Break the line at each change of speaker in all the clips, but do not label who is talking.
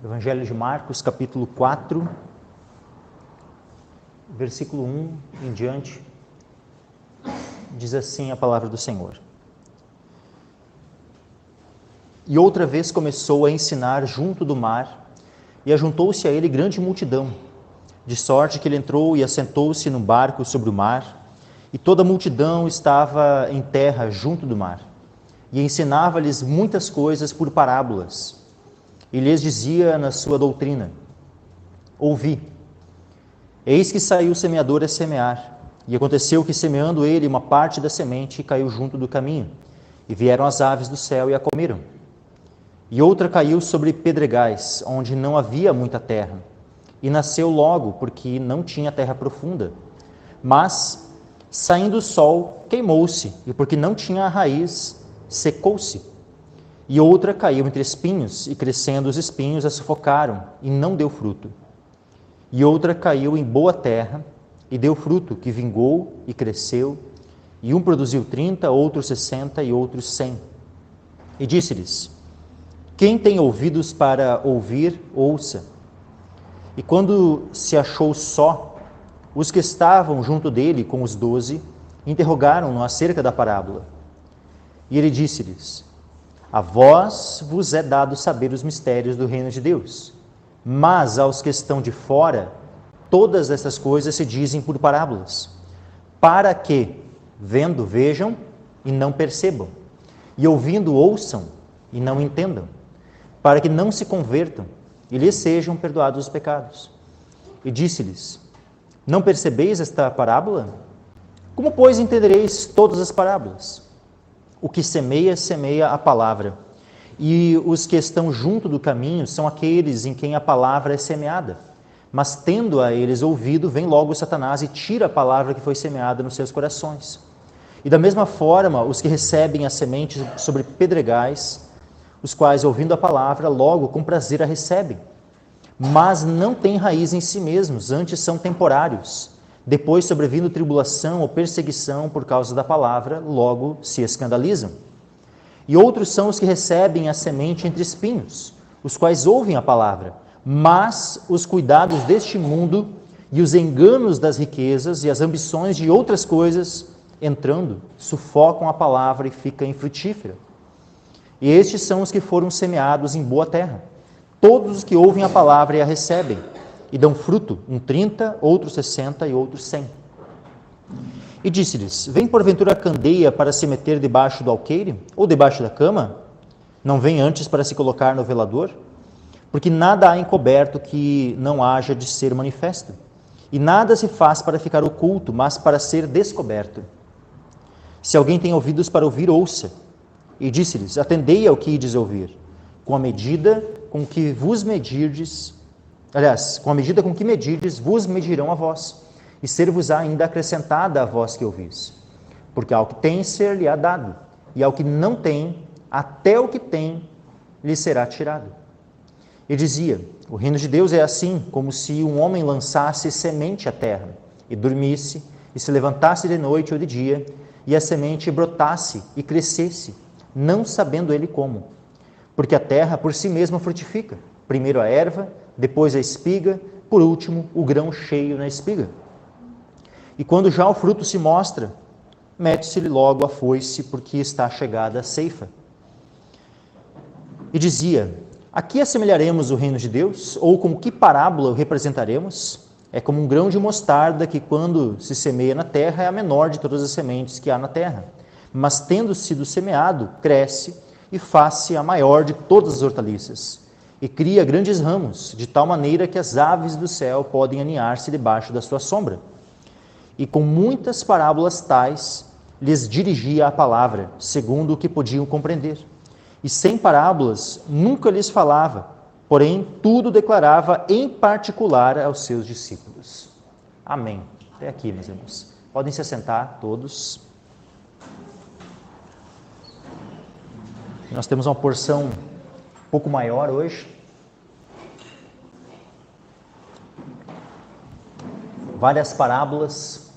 Evangelho de Marcos, capítulo 4, versículo 1 em diante, diz assim a palavra do Senhor. E outra vez começou a ensinar junto do mar, e ajuntou-se a ele grande multidão, de sorte que ele entrou e assentou-se num barco sobre o mar, e toda a multidão estava em terra junto do mar, e ensinava-lhes muitas coisas por parábolas. E lhes dizia na sua doutrina: ouvi, eis que saiu o semeador a semear, e aconteceu que, semeando ele, uma parte da semente caiu junto do caminho, e vieram as aves do céu e a comeram. E outra caiu sobre pedregais, onde não havia muita terra, e nasceu logo, porque não tinha terra profunda. Mas, saindo o sol, queimou-se, e porque não tinha raiz, secou-se. E outra caiu entre espinhos, e crescendo os espinhos a sufocaram, e não deu fruto. E outra caiu em boa terra, e deu fruto, que vingou e cresceu, e um produziu 30, outro 60 e outro 100. E disse-lhes: quem tem ouvidos para ouvir, ouça. E quando se achou só, os que estavam junto dele com os 12, interrogaram-no acerca da parábola. E ele disse-lhes: a vós vos é dado saber os mistérios do reino de Deus, mas aos que estão de fora, todas essas coisas se dizem por parábolas, para que, vendo, vejam e não percebam, e ouvindo, ouçam e não entendam, para que não se convertam e lhes sejam perdoados os pecados. E disse-lhes: não percebeis esta parábola? Como, pois, entendereis todas as parábolas? O que semeia, semeia a palavra. E os que estão junto do caminho são aqueles em quem a palavra é semeada. Mas, tendo a eles ouvido, vem logo Satanás e tira a palavra que foi semeada nos seus corações. E da mesma forma, os que recebem a semente sobre pedregais, os quais, ouvindo a palavra, logo com prazer a recebem, mas não têm raiz em si mesmos, antes são temporários. Depois, sobrevindo tribulação ou perseguição por causa da palavra, logo se escandalizam. E outros são os que recebem a semente entre espinhos, os quais ouvem a palavra, mas os cuidados deste mundo e os enganos das riquezas e as ambições de outras coisas, entrando, sufocam a palavra e fica infrutífera. E estes são os que foram semeados em boa terra, todos os que ouvem a palavra e a recebem, e dão fruto, um 30, outro 60 e outro 100. E disse-lhes: vem porventura a candeia para se meter debaixo do alqueire, ou debaixo da cama? Não vem antes para se colocar no velador? Porque nada há encoberto que não haja de ser manifesto, e nada se faz para ficar oculto, mas para ser descoberto. Se alguém tem ouvidos para ouvir, ouça. E disse-lhes: atendei ao que ides ouvir, com a medida com que vos medirdes, com a medida com que medirdes, vos medirão a vós, e ser-vos-á ainda acrescentada a vós que ouvis. Porque ao que tem, ser-lhe-á dado, e ao que não tem, até o que tem, lhe será tirado. E dizia: o reino de Deus é assim, como se um homem lançasse semente à terra, e dormisse, e se levantasse de noite ou de dia, e a semente brotasse e crescesse, não sabendo ele como. Porque a terra por si mesma frutifica, primeiro a erva, depois a espiga, por último o grão cheio na espiga. E quando já o fruto se mostra, mete-se-lhe logo a foice, porque está chegada a ceifa. E dizia: a que assemelharemos o reino de Deus? Ou com que parábola o representaremos? É como um grão de mostarda que, quando se semeia na terra, é a menor de todas as sementes que há na terra. Mas, tendo sido semeado, cresce e faz-se a maior de todas as hortaliças, e cria grandes ramos, de tal maneira que as aves do céu podem aninhar-se debaixo da sua sombra. E com muitas parábolas tais, lhes dirigia a palavra, segundo o que podiam compreender. E sem parábolas, nunca lhes falava, porém, tudo declarava em particular aos seus discípulos. Amém. Até aqui, meus irmãos. Podem se assentar, todos. Nós temos uma porção um pouco maior hoje. Várias parábolas.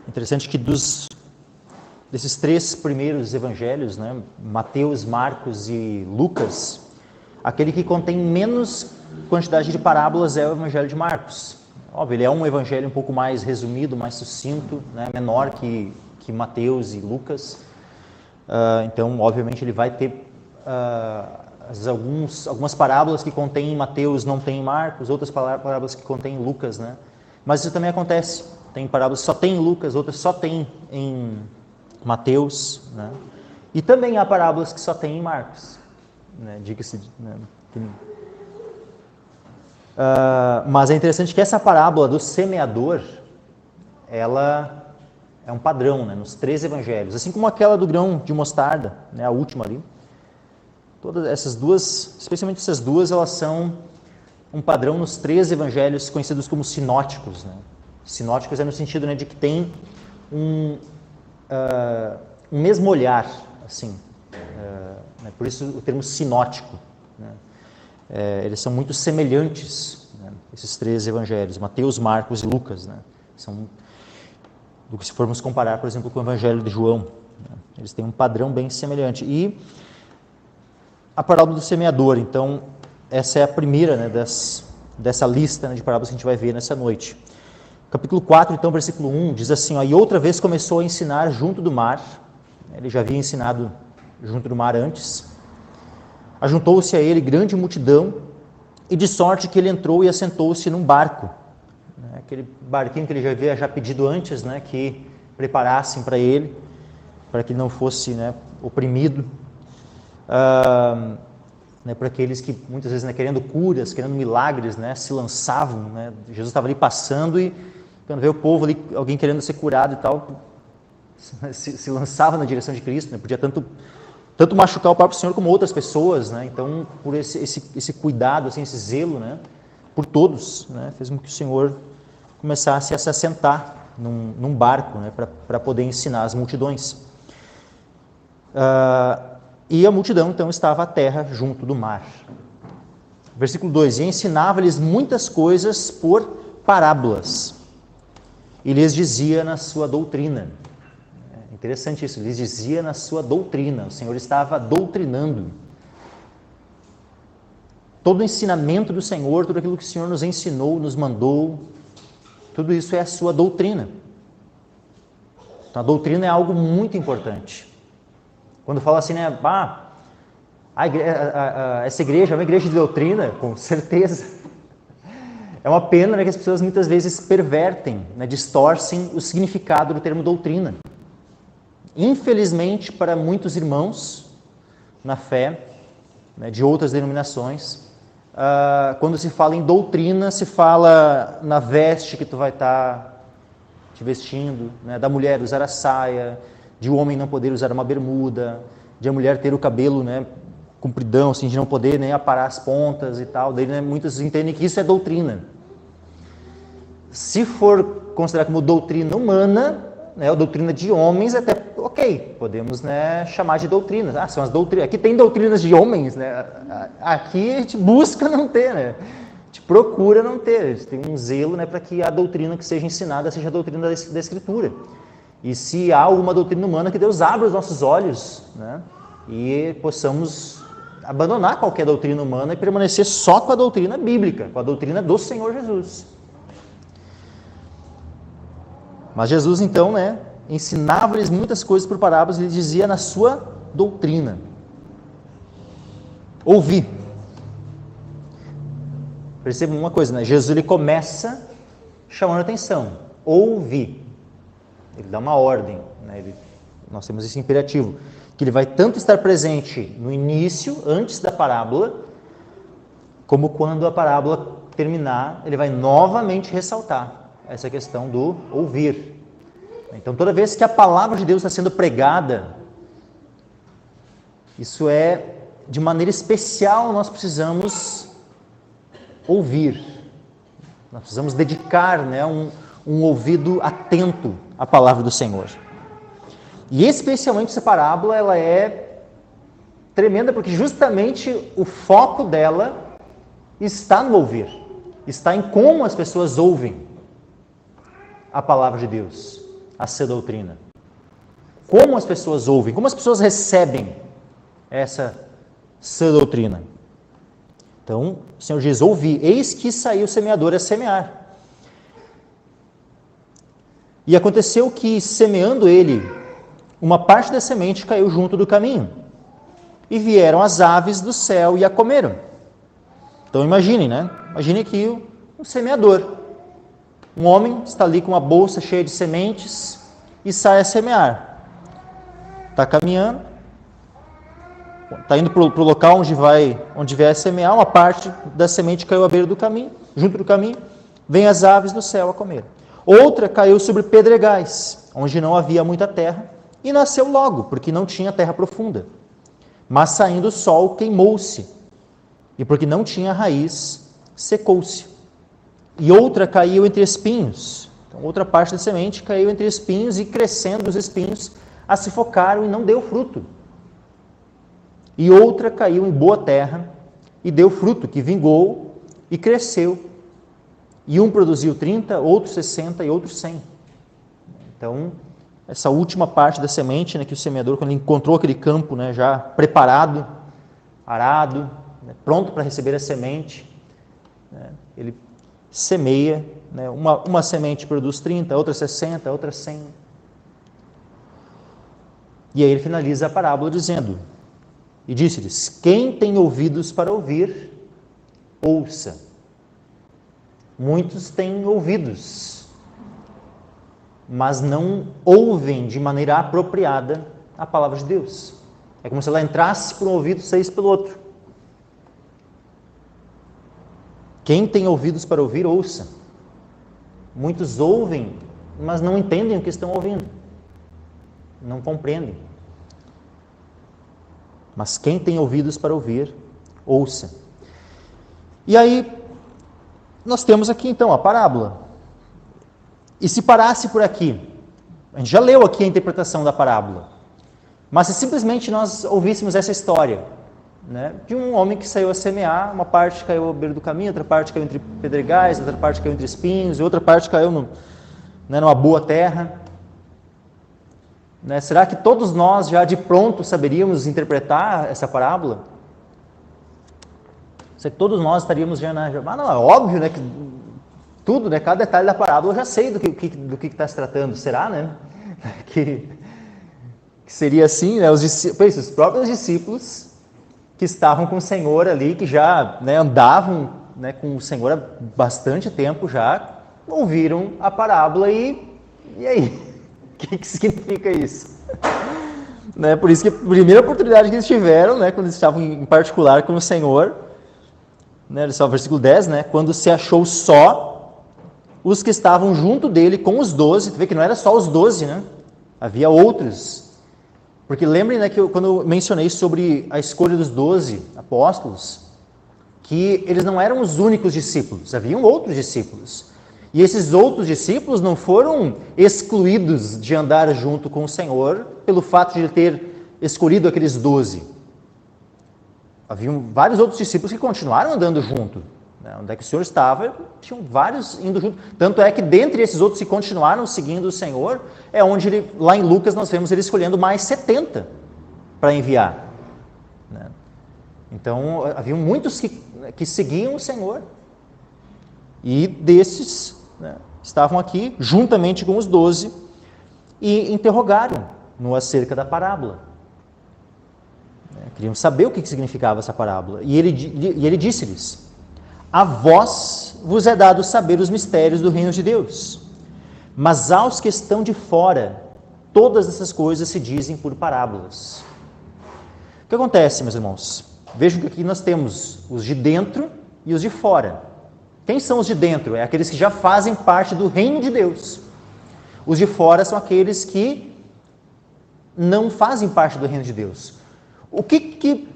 Interessante que desses 3 primeiros evangelhos, Mateus, Marcos e Lucas, aquele que contém menos quantidade de parábolas é o Evangelho de Marcos. Óbvio, ele é um evangelho um pouco mais resumido, mais sucinto, né, menor que Mateus e Lucas. Então, obviamente, ele vai ter algumas parábolas que contém em Mateus, não tem em Marcos, outras parábolas que contém em Lucas, né? Mas isso também acontece. Tem parábolas que só tem em Lucas, outras só tem em Mateus, né? E também há parábolas que só tem em Marcos, né? Diga-se, né? Mas é interessante que essa parábola do semeador, ela é um padrão, né, nos 3 evangelhos, assim como aquela do grão de mostarda, né, a última ali. Todas essas duas, especialmente essas duas, elas são um padrão nos 3 evangelhos conhecidos como sinóticos, né. Sinóticos é no sentido, né, de que tem um mesmo olhar, assim, né, por isso o termo sinótico, né. Eles são muito semelhantes, né, esses 3 evangelhos, Mateus, Marcos e Lucas, né, são do que se formos comparar, por exemplo, com o Evangelho de João, né, eles têm um padrão bem semelhante. E a parábola do semeador, então, essa é a primeira, né, dessa lista, né, de parábolas que a gente vai ver nessa noite. Capítulo 4, então, versículo 1, diz assim, ó, e outra vez começou a ensinar junto do mar, ele já havia ensinado junto do mar antes, ajuntou-se a ele grande multidão, e de sorte que ele entrou e assentou-se num barco, né, aquele barquinho que ele já havia pedido antes, né, que preparassem para ele, para que ele não fosse, né, oprimido, né, para aqueles que muitas vezes, né, querendo curas, querendo milagres, né, se lançavam, né, Jesus estava ali passando e quando vê o povo ali, alguém querendo ser curado e tal, se lançava na direção de Cristo, né, podia tanto machucar o próprio Senhor como outras pessoas, né, então por esse cuidado, assim, esse zelo, né, por todos, né, fez com que o Senhor começasse a se assentar num barco, né, para poder ensinar as multidões. E a multidão, então, estava à terra junto do mar. Versículo 2, e ensinava-lhes muitas coisas por parábolas, e lhes dizia na sua doutrina. É interessante isso, lhes dizia na sua doutrina, o Senhor estava doutrinando. Todo o ensinamento do Senhor, tudo aquilo que o Senhor nos ensinou, nos mandou, tudo isso é a sua doutrina. Então, a doutrina é algo muito importante. Quando fala assim, né, essa igreja é uma igreja de doutrina, com certeza. É uma pena, né, que as pessoas muitas vezes pervertem, né, distorcem o significado do termo doutrina. Infelizmente, para muitos irmãos na fé, né, de outras denominações, quando se fala em doutrina, se fala na veste que tu vai estar te vestindo, né, da mulher usar a saia, de o homem não poder usar uma bermuda, de a mulher ter o cabelo, né, compridão, assim, de não poder, né, aparar as pontas e tal. Daí, né, muitos entendem que isso é doutrina. Se for considerar como doutrina humana, né, ou doutrina de homens, até ok, podemos, né, chamar de doutrinas. São as doutrinas. Aqui tem doutrinas de homens, né? Aqui a gente busca não ter, né? A gente procura não ter. A gente tem um zelo, né, para que a doutrina que seja ensinada seja a doutrina da Escritura. E se há alguma doutrina humana, que Deus abra os nossos olhos, né, e possamos abandonar qualquer doutrina humana e permanecer só com a doutrina bíblica, com a doutrina do Senhor Jesus. Mas Jesus, então, né, ensinava-lhes muitas coisas por parábolas e lhes dizia na sua doutrina. Ouvi. Percebam uma coisa, né? Jesus, ele começa chamando a atenção. Ouvi. Ele dá uma ordem, né? Nós temos esse imperativo, que ele vai tanto estar presente no início, antes da parábola, como quando a parábola terminar, ele vai novamente ressaltar essa questão do ouvir. Então, toda vez que a palavra de Deus está sendo pregada, isso é, de maneira especial, nós precisamos ouvir. Nós precisamos dedicar, né, um ouvido atento à palavra do Senhor. E especialmente essa parábola, ela é tremenda, porque justamente o foco dela está no ouvir, está em como as pessoas ouvem a palavra de Deus, a sã doutrina. Como as pessoas ouvem, como as pessoas recebem essa sã doutrina. Então, o Senhor diz, ouvi, eis que saiu o semeador a semear. E aconteceu que, semeando ele, uma parte da semente caiu junto do caminho. E vieram as aves do céu e a comeram. Então imaginem, né? Imagine aqui um semeador. Um homem está ali com uma bolsa cheia de sementes e sai a semear. Está caminhando, está indo para o local onde vai semear, uma parte da semente caiu à beira do caminho, junto do caminho, vem as aves do céu a comer. Outra caiu sobre pedregais, onde não havia muita terra, e nasceu logo, porque não tinha terra profunda. Mas saindo o sol, queimou-se, e porque não tinha raiz, secou-se. E outra caiu entre espinhos. Então, outra parte da semente caiu entre espinhos, e crescendo os espinhos, a se focaram e não deu fruto. E outra caiu em boa terra, e deu fruto, que vingou e cresceu. E um produziu 30, outro 60 e outro 100. Então, essa última parte da semente, né, que o semeador, quando ele encontrou aquele campo, né, já preparado, arado, né, pronto para receber a semente, né, ele semeia, né, uma semente produz 30, outra 60, outra 100. E aí ele finaliza a parábola dizendo, e disse-lhes, quem tem ouvidos para ouvir, ouça. Muitos têm ouvidos, mas não ouvem de maneira apropriada a palavra de Deus. É como se ela entrasse por um ouvido e saísse pelo outro. Quem tem ouvidos para ouvir, ouça. Muitos ouvem, mas não entendem o que estão ouvindo. Não compreendem. Mas quem tem ouvidos para ouvir, ouça. E aí, nós temos aqui então a parábola. E se parasse por aqui, a gente já leu aqui a interpretação da parábola, mas se simplesmente nós ouvíssemos essa história, né, de um homem que saiu a semear, uma parte caiu à beira do caminho, outra parte caiu entre pedregais, outra parte caiu entre espinhos, e outra parte caiu numa boa terra. Né, será que todos nós já de pronto saberíamos interpretar essa parábola? Será que todos nós estaríamos já não, é óbvio, né, que tudo, né, cada detalhe da parábola eu já sei do que está se tratando. Será, né? Que seria assim, né, os próprios discípulos que estavam com o Senhor ali, que já, né, andavam, né, com o Senhor há bastante tempo já, ouviram a parábola e aí? O que significa isso? Né, por isso que a primeira oportunidade que eles tiveram, né, quando eles estavam em particular com o Senhor, né, só versículo 10, né, quando se achou só os que estavam junto dele com os 12, tu vê que não era só os 12, né, havia outros, porque lembrem, né, que quando eu mencionei sobre a escolha dos 12 apóstolos, que eles não eram os únicos discípulos, haviam outros discípulos, e esses outros discípulos não foram excluídos de andar junto com o Senhor pelo fato de ele ter escolhido aqueles 12. Haviam vários outros discípulos que continuaram andando junto. Né? Onde é que o Senhor estava, tinham vários indo junto. Tanto é que dentre esses outros que continuaram seguindo o Senhor, é onde lá em Lucas nós vemos ele escolhendo mais 70 para enviar. Né? Então, haviam muitos que seguiam o Senhor. E desses, né, estavam aqui, juntamente com os 12, e interrogaram-no acerca da parábola. Queriam saber o que significava essa parábola. E ele disse-lhes, a vós vos é dado saber os mistérios do reino de Deus, mas aos que estão de fora, todas essas coisas se dizem por parábolas. O que acontece, meus irmãos? Vejam que aqui nós temos os de dentro e os de fora. Quem são os de dentro? É aqueles que já fazem parte do reino de Deus. Os de fora são aqueles que não fazem parte do reino de Deus. O que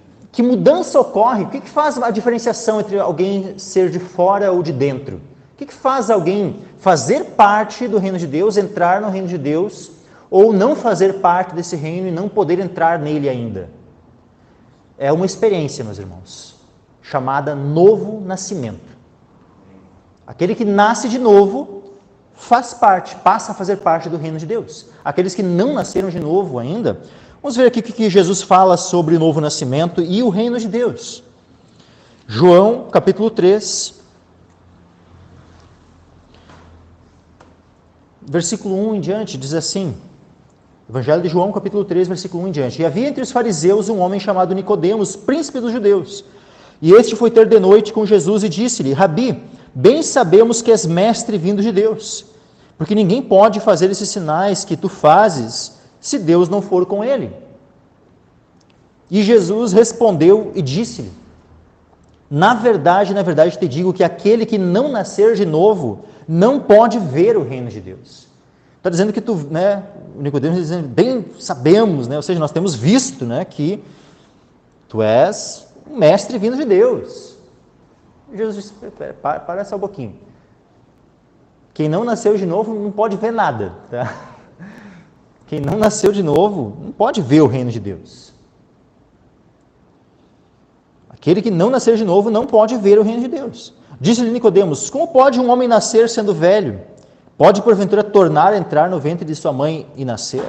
mudança ocorre? O que faz a diferenciação entre alguém ser de fora ou de dentro? O que faz alguém fazer parte do reino de Deus, entrar no reino de Deus, ou não fazer parte desse reino e não poder entrar nele ainda? É uma experiência, meus irmãos, chamada novo nascimento. Aquele que nasce de novo faz parte, passa a fazer parte do reino de Deus. Aqueles que não nasceram de novo ainda, vamos ver aqui o que Jesus fala sobre o novo nascimento e o reino de Deus. João, capítulo 3, versículo 1 em diante, diz assim, Evangelho de João, capítulo 3, versículo 1 em diante. E havia entre os fariseus um homem chamado Nicodemos, príncipe dos judeus. E este foi ter de noite com Jesus e disse-lhe, Rabi, bem sabemos que és mestre vindo de Deus, porque ninguém pode fazer esses sinais que tu fazes, se Deus não for com ele. E Jesus respondeu e disse-lhe, na verdade te digo que aquele que não nascer de novo, não pode ver o reino de Deus. Está dizendo que tu, o Nicodemos está dizendo, bem sabemos, ou seja, nós temos visto, que tu és um mestre vindo de Deus. Jesus disse, para só um pouquinho. Quem não nasceu de novo não pode ver nada, tá? Quem não nasceu de novo não pode ver o reino de Deus. Aquele que não nascer de novo não pode ver o reino de Deus. Disse-lhe Nicodemos, como pode um homem nascer sendo velho? Pode, porventura, tornar a entrar no ventre de sua mãe e nascer?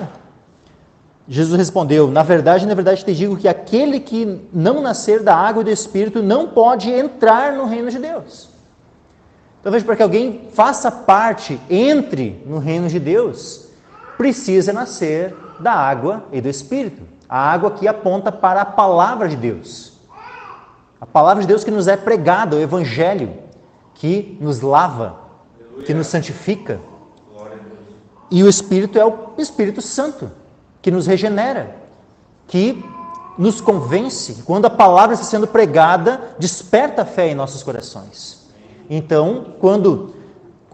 Jesus respondeu, na verdade te digo que aquele que não nascer da água e do Espírito não pode entrar no reino de Deus. Então, veja, para que alguém faça parte, entre no reino de Deus, precisa nascer da água e do Espírito. A água que aponta para a palavra de Deus. A palavra de Deus que nos é pregada, o Evangelho, que nos lava, que nos santifica. E o Espírito é o Espírito Santo, que nos regenera, que nos convence. Quando a palavra está sendo pregada, desperta a fé em nossos corações. Então, quando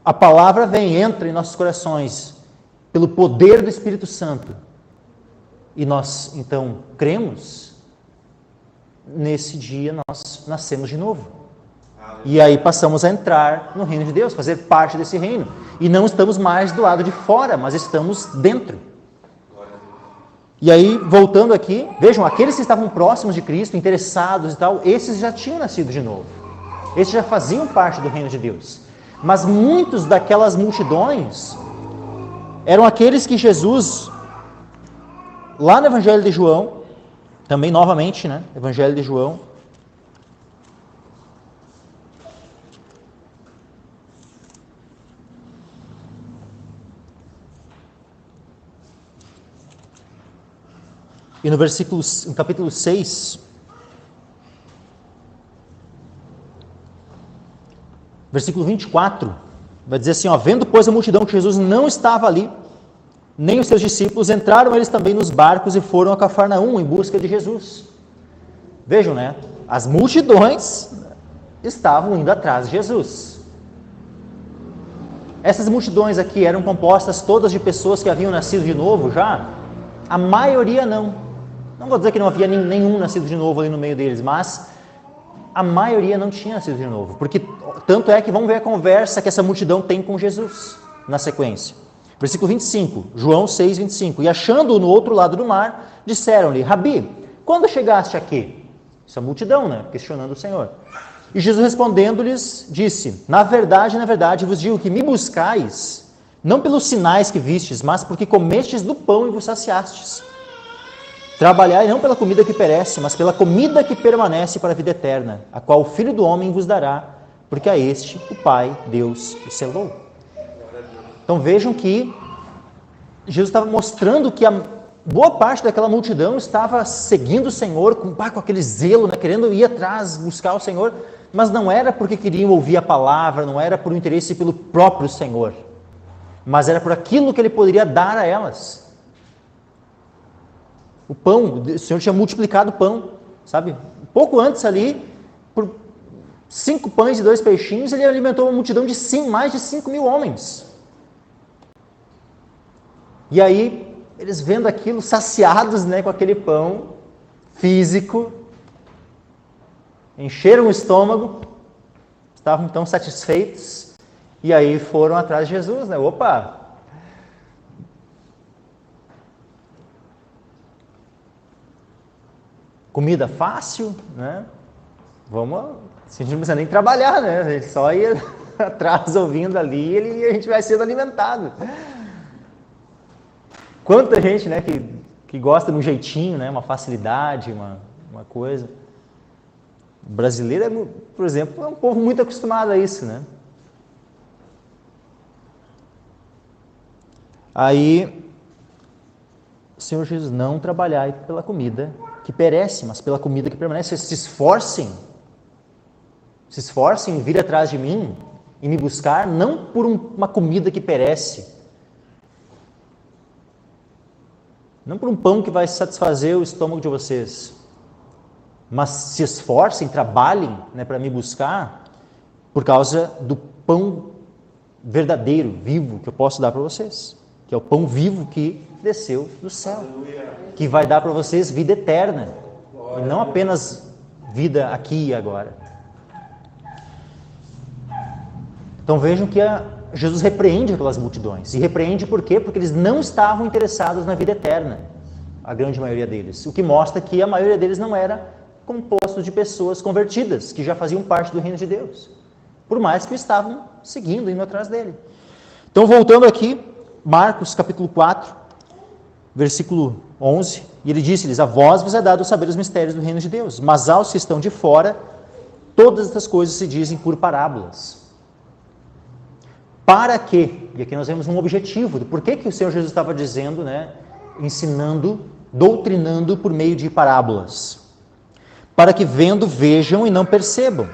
a palavra vem, entra em nossos corações, pelo poder do Espírito Santo, e nós, então, cremos, nesse dia nós nascemos de novo. E aí passamos a entrar no reino de Deus, fazer parte desse reino. E não estamos mais do lado de fora, mas estamos dentro. E aí, voltando aqui, vejam, aqueles que estavam próximos de Cristo, interessados e tal, esses já tinham nascido de novo. Esses já faziam parte do reino de Deus. Mas muitos daquelas multidões eram aqueles que Jesus, lá no Evangelho de João, também novamente, Evangelho de João, e no capítulo 6, versículo 24, vai dizer assim, vendo pois a multidão que Jesus não estava ali, nem os seus discípulos, entraram eles também nos barcos e foram a Cafarnaum em busca de Jesus. Vejam, as multidões estavam indo atrás de Jesus. Essas multidões aqui eram compostas todas de pessoas que haviam nascido de novo já? A maioria não. Não vou dizer que não havia nenhum nascido de novo ali no meio deles, mas a maioria não tinha nascido de novo. Porque tanto é que vamos ver a conversa que essa multidão tem com Jesus na sequência. Versículo 25, João 6, 25. E achando-o no outro lado do mar, disseram-lhe, Rabi, quando chegaste aqui? Essa multidão, questionando o Senhor. E Jesus respondendo-lhes, disse, na verdade vos digo que me buscais, não pelos sinais que vistes, mas porque comestes do pão e vos saciastes. Trabalhai não pela comida que perece, mas pela comida que permanece para a vida eterna, a qual o Filho do Homem vos dará, porque a este o Pai, Deus, o selou. Então vejam que Jesus estava mostrando que a boa parte daquela multidão estava seguindo o Senhor com aquele zelo, querendo ir atrás, buscar o Senhor, mas não era porque queriam ouvir a palavra, não era por interesse pelo próprio Senhor, mas era por aquilo que Ele poderia dar a elas. O pão, o Senhor tinha multiplicado o pão, sabe? Pouco antes ali, por 5 pães e 2 peixinhos, Ele alimentou uma multidão de mais de 5.000 homens. E aí, eles vendo aquilo, saciados com aquele pão físico, encheram o estômago, estavam então satisfeitos, e aí foram atrás de Jesus, Opa! Comida fácil, Vamos, a gente não precisa nem trabalhar, A gente só ia atrás ouvindo ali e a gente vai sendo alimentado. Quanta gente, que gosta de um jeitinho, uma facilidade, uma coisa. O brasileiro, por exemplo, é um povo muito acostumado a isso, né? Aí, o Senhor Jesus, não trabalhai pela comida que perece, mas pela comida que permanece. Se esforcem em vir atrás de mim e me buscar, não por uma comida que perece, não por um pão que vai satisfazer o estômago de vocês, mas se esforcem, trabalhem, né, para me buscar, por causa do pão verdadeiro, vivo, que eu posso dar para vocês, que é o pão vivo que desceu do céu, que vai dar para vocês vida eterna, e não apenas vida aqui e agora. Então vejam que Jesus repreende aquelas multidões. E repreende por quê? Porque eles não estavam interessados na vida eterna, a grande maioria deles. O que mostra que a maioria deles não era composto de pessoas convertidas, que já faziam parte do reino de Deus, por mais que estavam seguindo, indo atrás dele. Então, voltando aqui, Marcos capítulo 4, versículo 11, e ele disse-lhes: a vós vos é dado saber os mistérios do reino de Deus, mas aos que estão de fora, todas estas coisas se dizem por parábolas. Para quê? E aqui nós vemos um objetivo do porquê que o Senhor Jesus estava dizendo, né, ensinando, doutrinando por meio de parábolas. Para que vendo, vejam e não percebam,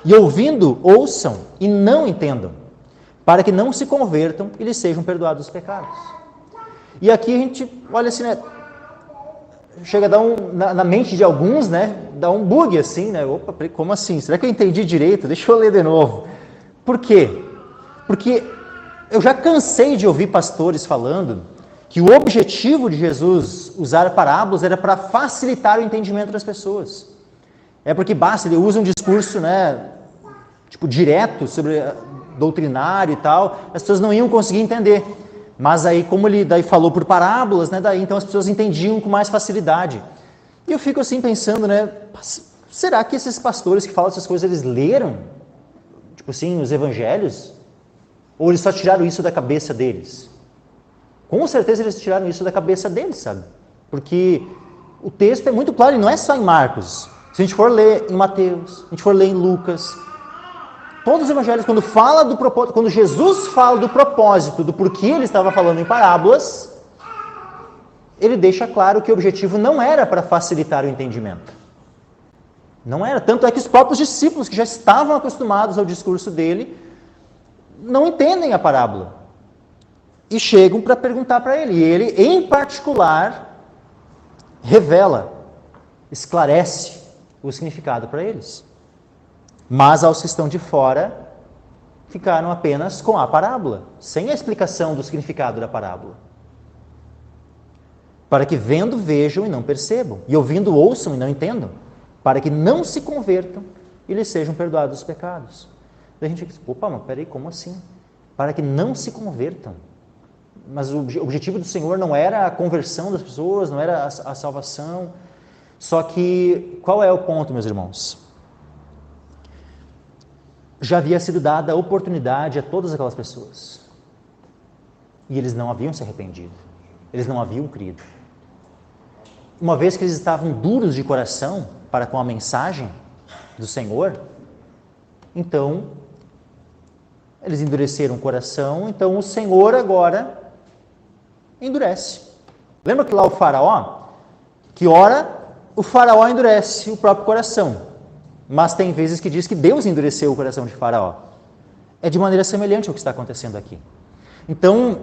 e ouvindo, ouçam e não entendam, para que não se convertam e lhes sejam perdoados os pecados. E aqui a gente, olha assim, né, chega a dar na mente de alguns, né, dá um bug assim, né, opa, como assim? Será que eu entendi direito? Deixa eu ler de novo. Por quê? Porque eu já cansei de ouvir pastores falando que o objetivo de Jesus usar parábolas era para facilitar o entendimento das pessoas. É porque basta, ele usa um discurso, né, tipo, direto, sobre doutrinário e tal, as pessoas não iam conseguir entender. Mas aí, como ele daí falou por parábolas, né, daí então as pessoas entendiam com mais facilidade. E eu fico assim pensando, né, será que esses pastores que falam essas coisas, eles leram, tipo assim, os evangelhos? Ou eles só tiraram isso da cabeça deles? Com certeza eles tiraram isso da cabeça deles, sabe? Porque o texto é muito claro, e não é só em Marcos. Se a gente for ler em Mateus, se a gente for ler em Lucas, todos os evangelhos, quando Jesus fala do propósito, do porquê ele estava falando em parábolas, ele deixa claro que o objetivo não era para facilitar o entendimento. Não era. Tanto é que os próprios discípulos, que já estavam acostumados ao discurso dele, não entendem a parábola e chegam para perguntar para ele. E ele, em particular, revela, esclarece o significado para eles. Mas aos que estão de fora, ficaram apenas com a parábola, sem a explicação do significado da parábola. Para que vendo, vejam e não percebam, e ouvindo, ouçam e não entendam, para que não se convertam e lhes sejam perdoados os pecados. Daí a gente diz, opa, mas peraí, como assim? Para que não se convertam. Mas o objetivo do Senhor não era a conversão das pessoas, não era a salvação. Só que, qual é o ponto, meus irmãos? Já havia sido dada a oportunidade a todas aquelas pessoas. E eles não haviam se arrependido. Eles não haviam crido. Uma vez que eles estavam duros de coração para com a mensagem do Senhor, então eles endureceram o coração, então o Senhor agora endurece. Lembra que lá o faraó, que ora o faraó endurece o próprio coração, mas tem vezes que diz que Deus endureceu o coração de faraó. É de maneira semelhante ao que está acontecendo aqui. Então,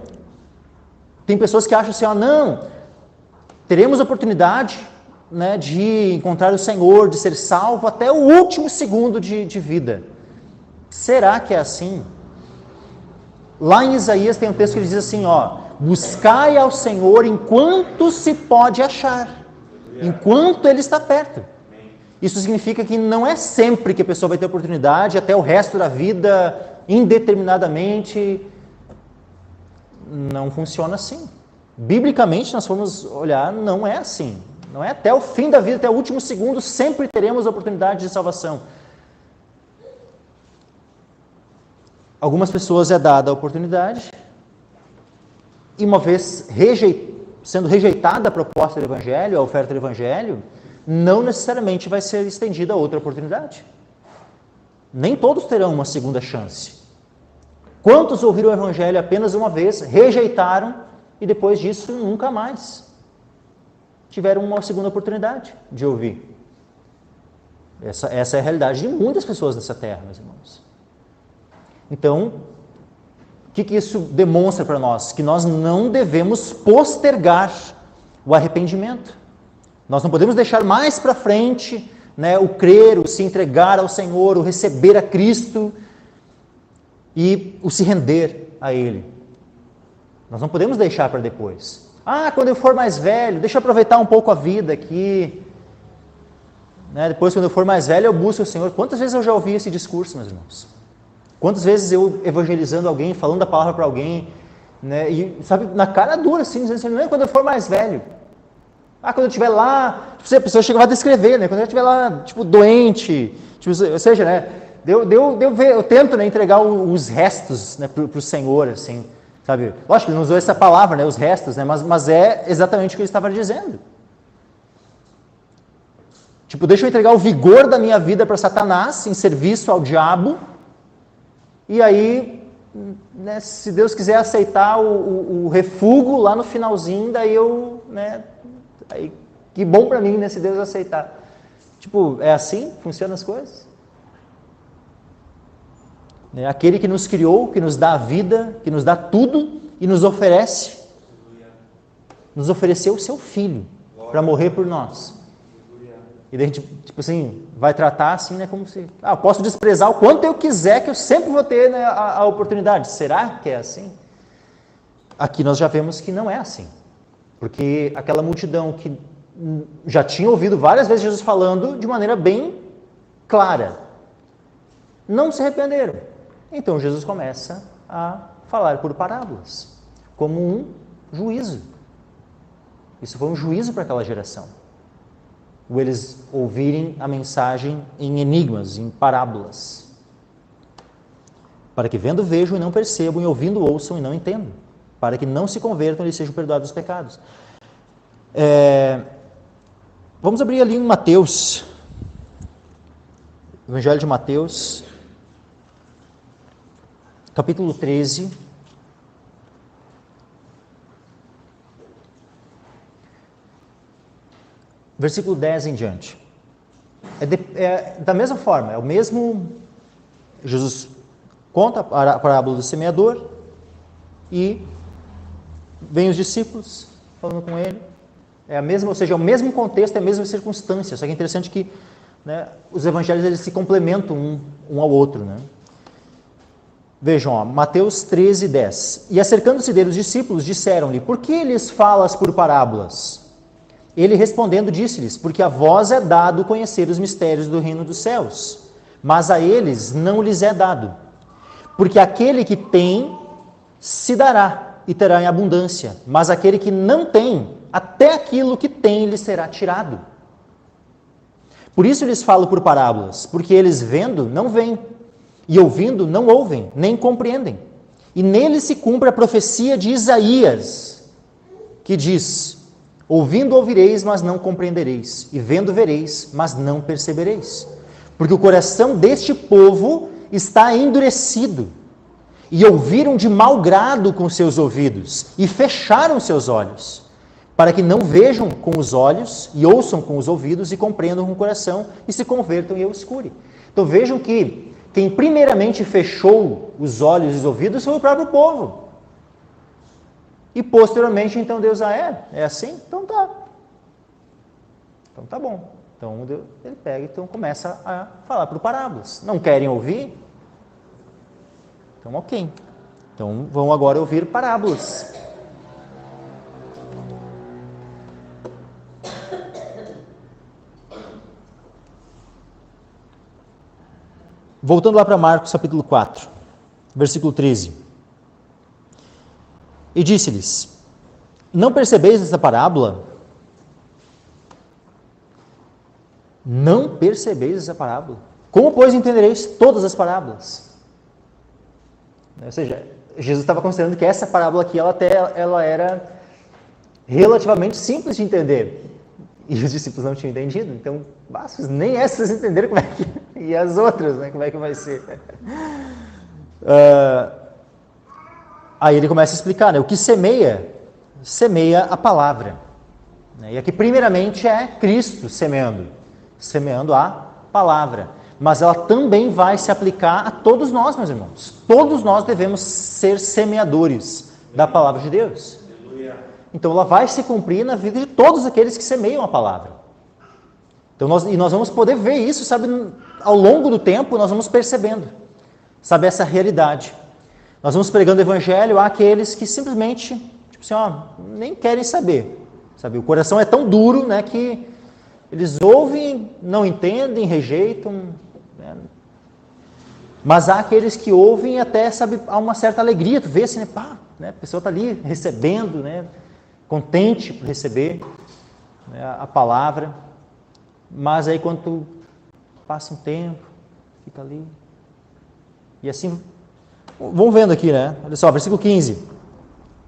tem pessoas que acham assim, não, teremos oportunidade, né, de encontrar o Senhor, de ser salvo até o último segundo de vida. Será que é assim? Lá em Isaías tem um texto que diz assim, buscai ao Senhor enquanto se pode achar, enquanto Ele está perto. Isso significa que não é sempre que a pessoa vai ter oportunidade, até o resto da vida, indeterminadamente. Não funciona assim. Biblicamente, nós formos olhar, não é assim. Não é até o fim da vida, até o último segundo, sempre teremos oportunidade de salvação. Algumas pessoas é dada a oportunidade, e uma vez sendo rejeitada a proposta do Evangelho, a oferta do Evangelho, não necessariamente vai ser estendida a outra oportunidade. Nem todos terão uma segunda chance. Quantos ouviram o Evangelho apenas uma vez, rejeitaram e depois disso nunca mais tiveram uma segunda oportunidade de ouvir? Essa é a realidade de muitas pessoas nessa terra, meus irmãos. Então, o que isso demonstra para nós? Que nós não devemos postergar o arrependimento. Nós não podemos deixar mais para frente, né, o crer, o se entregar ao Senhor, o receber a Cristo e o se render a Ele. Nós não podemos deixar para depois. Quando eu for mais velho, deixa eu aproveitar um pouco a vida aqui. Né, depois, quando eu for mais velho, eu busco o Senhor. Quantas vezes eu já ouvi esse discurso, meus irmãos? Quantas vezes eu evangelizando alguém, falando a palavra para alguém, né, e sabe, na cara dura, assim, dizendo assim, não é quando eu for mais velho. Quando eu estiver lá, a pessoa chega a descrever, né, quando eu estiver lá, tipo, doente, tipo, ou seja, né, eu tento, né, entregar os restos, né, para o Senhor, assim, sabe. Lógico que ele não usou essa palavra, né, os restos, né, mas é exatamente o que ele estava dizendo. Tipo, deixa eu entregar o vigor da minha vida para Satanás, em serviço ao diabo, e aí, né, se Deus quiser aceitar o refúgio lá no finalzinho, daí eu, né, aí, que bom para mim, né, se Deus aceitar. Tipo, é assim que funcionam as coisas? Aquele que nos criou, que nos dá a vida, que nos dá tudo e nos ofereceu o seu Filho para morrer por nós. E daí a gente, tipo assim, vai tratar assim, né, como se... eu posso desprezar o quanto eu quiser, que eu sempre vou ter, né, a oportunidade. Será que é assim? Aqui nós já vemos que não é assim. Porque aquela multidão que já tinha ouvido várias vezes Jesus falando de maneira bem clara, não se arrependeram. Então Jesus começa a falar por parábolas, como um juízo. Isso foi um juízo para aquela geração. Ou eles ouvirem a mensagem em enigmas, em parábolas. Para que vendo vejam e não percebam, e ouvindo ouçam e não entendam. Para que não se convertam e lhes sejam perdoados os pecados. Vamos abrir ali em Mateus. Evangelho de Mateus, capítulo 13. Versículo 10 em diante. Da mesma forma, é o mesmo... Jesus conta a parábola do semeador e vem os discípulos falando com ele. Ou seja, é o mesmo contexto, é a mesma circunstância. Só que é interessante que, né, os evangelhos eles se complementam um ao outro. Né? Vejam, Mateus 13, 10. E acercando-se dele os discípulos, disseram-lhe, por que lhes falas por parábolas? Ele respondendo disse-lhes, porque a vós é dado conhecer os mistérios do reino dos céus, mas a eles não lhes é dado. Porque aquele que tem, se dará e terá em abundância, mas aquele que não tem, até aquilo que tem lhe será tirado. Por isso lhes falo por parábolas, porque eles vendo não veem, e ouvindo não ouvem, nem compreendem. E nele se cumpre a profecia de Isaías, que diz... ouvindo ouvireis, mas não compreendereis, e vendo vereis, mas não percebereis. Porque o coração deste povo está endurecido, e ouviram de mau grado com seus ouvidos, e fecharam seus olhos, para que não vejam com os olhos, e ouçam com os ouvidos, e compreendam com o coração, e se convertam e eu escure. Então vejam que quem primeiramente fechou os olhos e os ouvidos foi o próprio povo. E posteriormente, então, Deus, é assim? Então tá. Então tá bom. Então Deus, ele pega e então, começa a falar por parábolas. Não querem ouvir? Então ok. Então vão agora ouvir parábolas. Voltando lá para Marcos capítulo 4, versículo 13. E disse-lhes, não percebeis esta parábola? Não percebeis essa parábola? Como, pois, entendereis todas as parábolas? Ou seja, Jesus estava considerando que essa parábola aqui, ela era relativamente simples de entender. E os discípulos não tinham entendido. Então, nem essas entenderam como é que... E as outras, né? Como é que vai ser? Aí ele começa a explicar, né? O que semeia a palavra. E aqui, primeiramente, é Cristo semeando a palavra. Mas ela também vai se aplicar a todos nós, meus irmãos. Todos nós devemos ser semeadores da palavra de Deus. Então, ela vai se cumprir na vida de todos aqueles que semeiam a palavra. Então, nós vamos poder ver isso, sabe, ao longo do tempo, nós vamos percebendo, sabe, essa realidade. Nós vamos pregando o evangelho àqueles que simplesmente, tipo assim, nem querem saber. Sabe, o coração é tão duro, né, que eles ouvem, não entendem, rejeitam. Né? Mas há aqueles que ouvem e até, sabe, há uma certa alegria. Tu vê assim, né, né, a pessoa está ali recebendo, né, contente por receber, né, a palavra. Mas aí quando tu passa um tempo, fica ali. E assim, vamos vendo aqui, né? Olha só, versículo 15.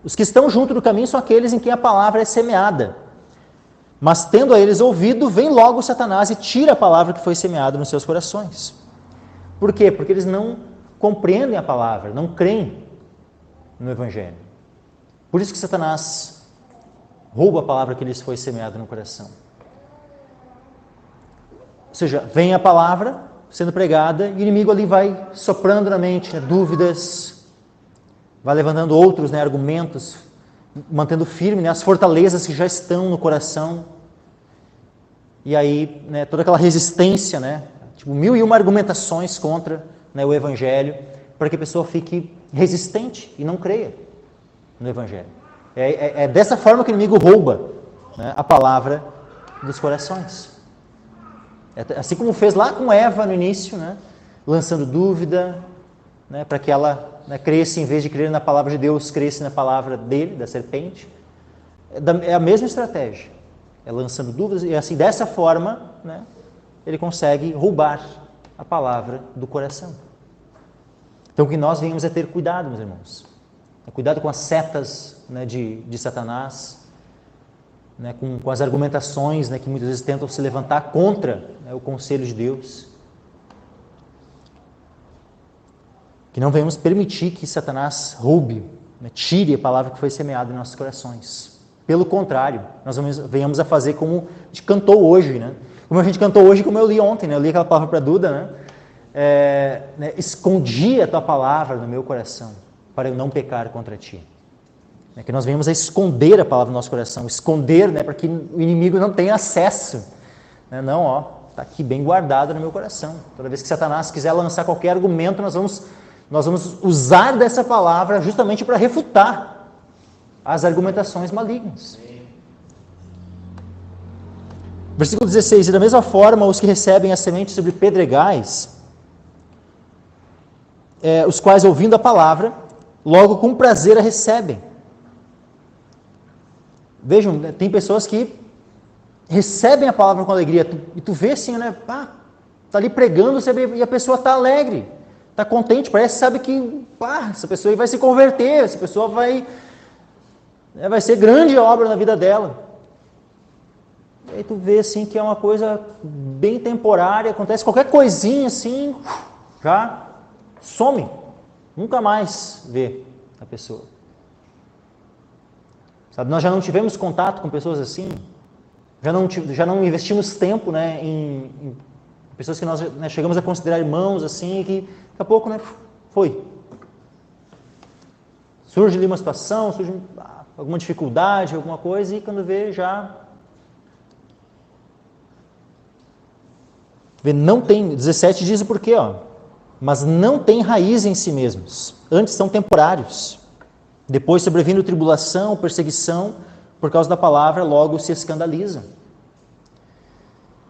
Os que estão junto do caminho são aqueles em quem a palavra é semeada. Mas tendo a eles ouvido, vem logo Satanás e tira a palavra que foi semeada nos seus corações. Por quê? Porque eles não compreendem a palavra, não creem no evangelho. Por isso que Satanás rouba a palavra que lhes foi semeada no coração. Ou seja, vem a palavra sendo pregada e o inimigo ali vai soprando na mente, né, dúvidas, vai levantando outros, né, argumentos, mantendo firme, né, as fortalezas que já estão no coração. E aí, né, toda aquela resistência, né, tipo 1001 argumentações contra, né, o evangelho, para que a pessoa fique resistente e não creia no evangelho. É dessa forma que o inimigo rouba, né, a palavra dos corações. Assim como fez lá com Eva no início, né, lançando dúvida, né, para que ela, né, cresce, em vez de crer na palavra de Deus, cresce na palavra dele, da serpente. É a mesma estratégia. É lançando dúvidas e assim, dessa forma, né, ele consegue roubar a palavra do coração. Então o que nós venhamos é ter cuidado, meus irmãos. Cuidado com as setas, né, de Satanás, né, com as argumentações, né, que muitas vezes tentam se levantar contra, né, o conselho de Deus. Que não venhamos permitir que Satanás roube, né, tire a palavra que foi semeada em nossos corações. Pelo contrário, nós venhamos a fazer como a gente cantou hoje, né? Como a gente cantou hoje, como eu li ontem, né? Eu li aquela palavra para a Duda, né? Escondi a tua palavra no meu coração, para eu não pecar contra ti. Que nós venhamos a esconder a palavra no nosso coração, esconder, né, para que o inimigo não tenha acesso. Né? Não, está aqui bem guardado no meu coração. Toda vez que Satanás quiser lançar qualquer argumento, nós vamos usar dessa palavra justamente para refutar as argumentações malignas. Versículo 16, e da mesma forma os que recebem a semente sobre pedregais, os quais ouvindo a palavra, logo com prazer a recebem. Vejam, tem pessoas que recebem a palavra com alegria, e tu vê assim, né, está ali pregando, e a pessoa está alegre, está contente, parece, sabe que, essa pessoa vai se converter, essa pessoa vai ser grande obra na vida dela. E aí tu vê assim que é uma coisa bem temporária, acontece qualquer coisinha assim, já some, nunca mais vê a pessoa. Sabe, nós já não tivemos contato com pessoas assim, já não investimos tempo, né, em pessoas que nós, né, chegamos a considerar irmãos assim, e que daqui a pouco, né, foi. Surge ali uma situação, surge alguma dificuldade, alguma coisa, e quando vê já... Não tem, 17 diz o porquê, mas não tem raiz em si mesmos, antes são temporários. Depois, sobrevindo tribulação, perseguição, por causa da palavra, logo se escandalizam.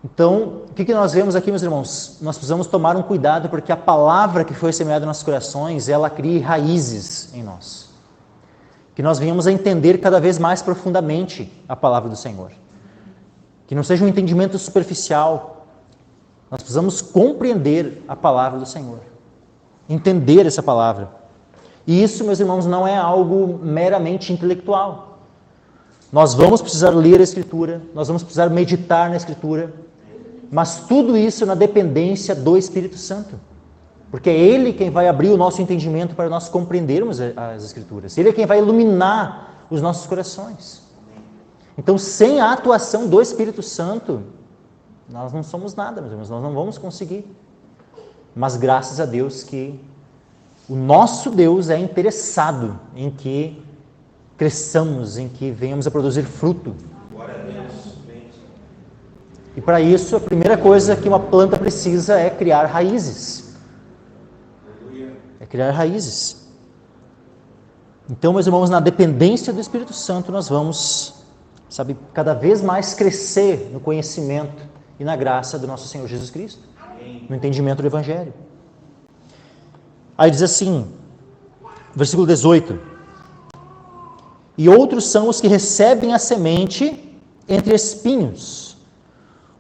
Então, o que nós vemos aqui, meus irmãos? Nós precisamos tomar um cuidado, porque a palavra que foi semeada nos nossos corações, ela cria raízes em nós. Que nós venhamos a entender cada vez mais profundamente a palavra do Senhor. Que não seja um entendimento superficial. Nós precisamos compreender a palavra do Senhor. Entender essa palavra. E isso, meus irmãos, não é algo meramente intelectual. Nós vamos precisar ler a Escritura, nós vamos precisar meditar na Escritura, mas tudo isso na dependência do Espírito Santo. Porque é Ele quem vai abrir o nosso entendimento para nós compreendermos as Escrituras. Ele é quem vai iluminar os nossos corações. Então, sem a atuação do Espírito Santo, nós não somos nada, meus irmãos, nós não vamos conseguir. Mas graças a Deus que o nosso Deus é interessado em que cresçamos, em que venhamos a produzir fruto.
Glória a Deus.
E para isso, a primeira coisa que uma planta precisa é criar raízes. É criar raízes. Então, meus irmãos, na dependência do Espírito Santo, nós vamos, cada vez mais crescer no conhecimento e na graça do nosso Senhor Jesus Cristo, no entendimento do Evangelho. Aí diz assim, versículo 18: e outros são os que recebem a semente entre espinhos,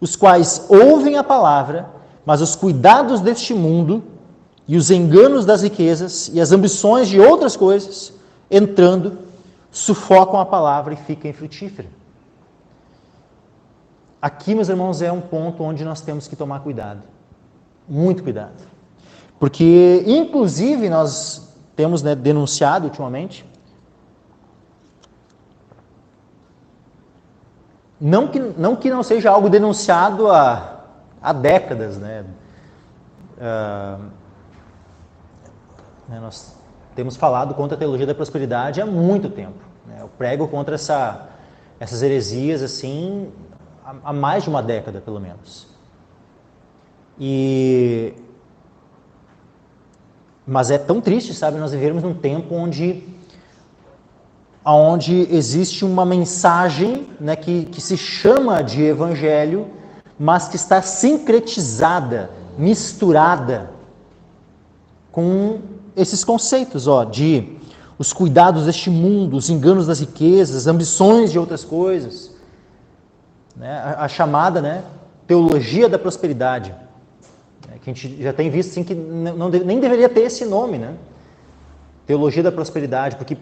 os quais ouvem a palavra, mas os cuidados deste mundo e os enganos das riquezas e as ambições de outras coisas, entrando, sufocam a palavra e fica infrutífera. Aqui, meus irmãos, é um ponto onde nós temos que tomar cuidado, muito cuidado, porque inclusive nós temos denunciado ultimamente, não que não seja algo denunciado há décadas, nós temos falado contra a teologia da prosperidade há muito tempo, eu prego contra essas heresias assim há mais de uma década, pelo menos. Mas é tão triste, nós vivermos num tempo onde existe uma mensagem que se chama de evangelho, mas que está sincretizada, misturada com esses conceitos de os cuidados deste mundo, os enganos das riquezas, as ambições de outras coisas, a chamada teologia da prosperidade, que a gente já tem visto assim, que nem deveria ter esse nome, teologia da prosperidade, porque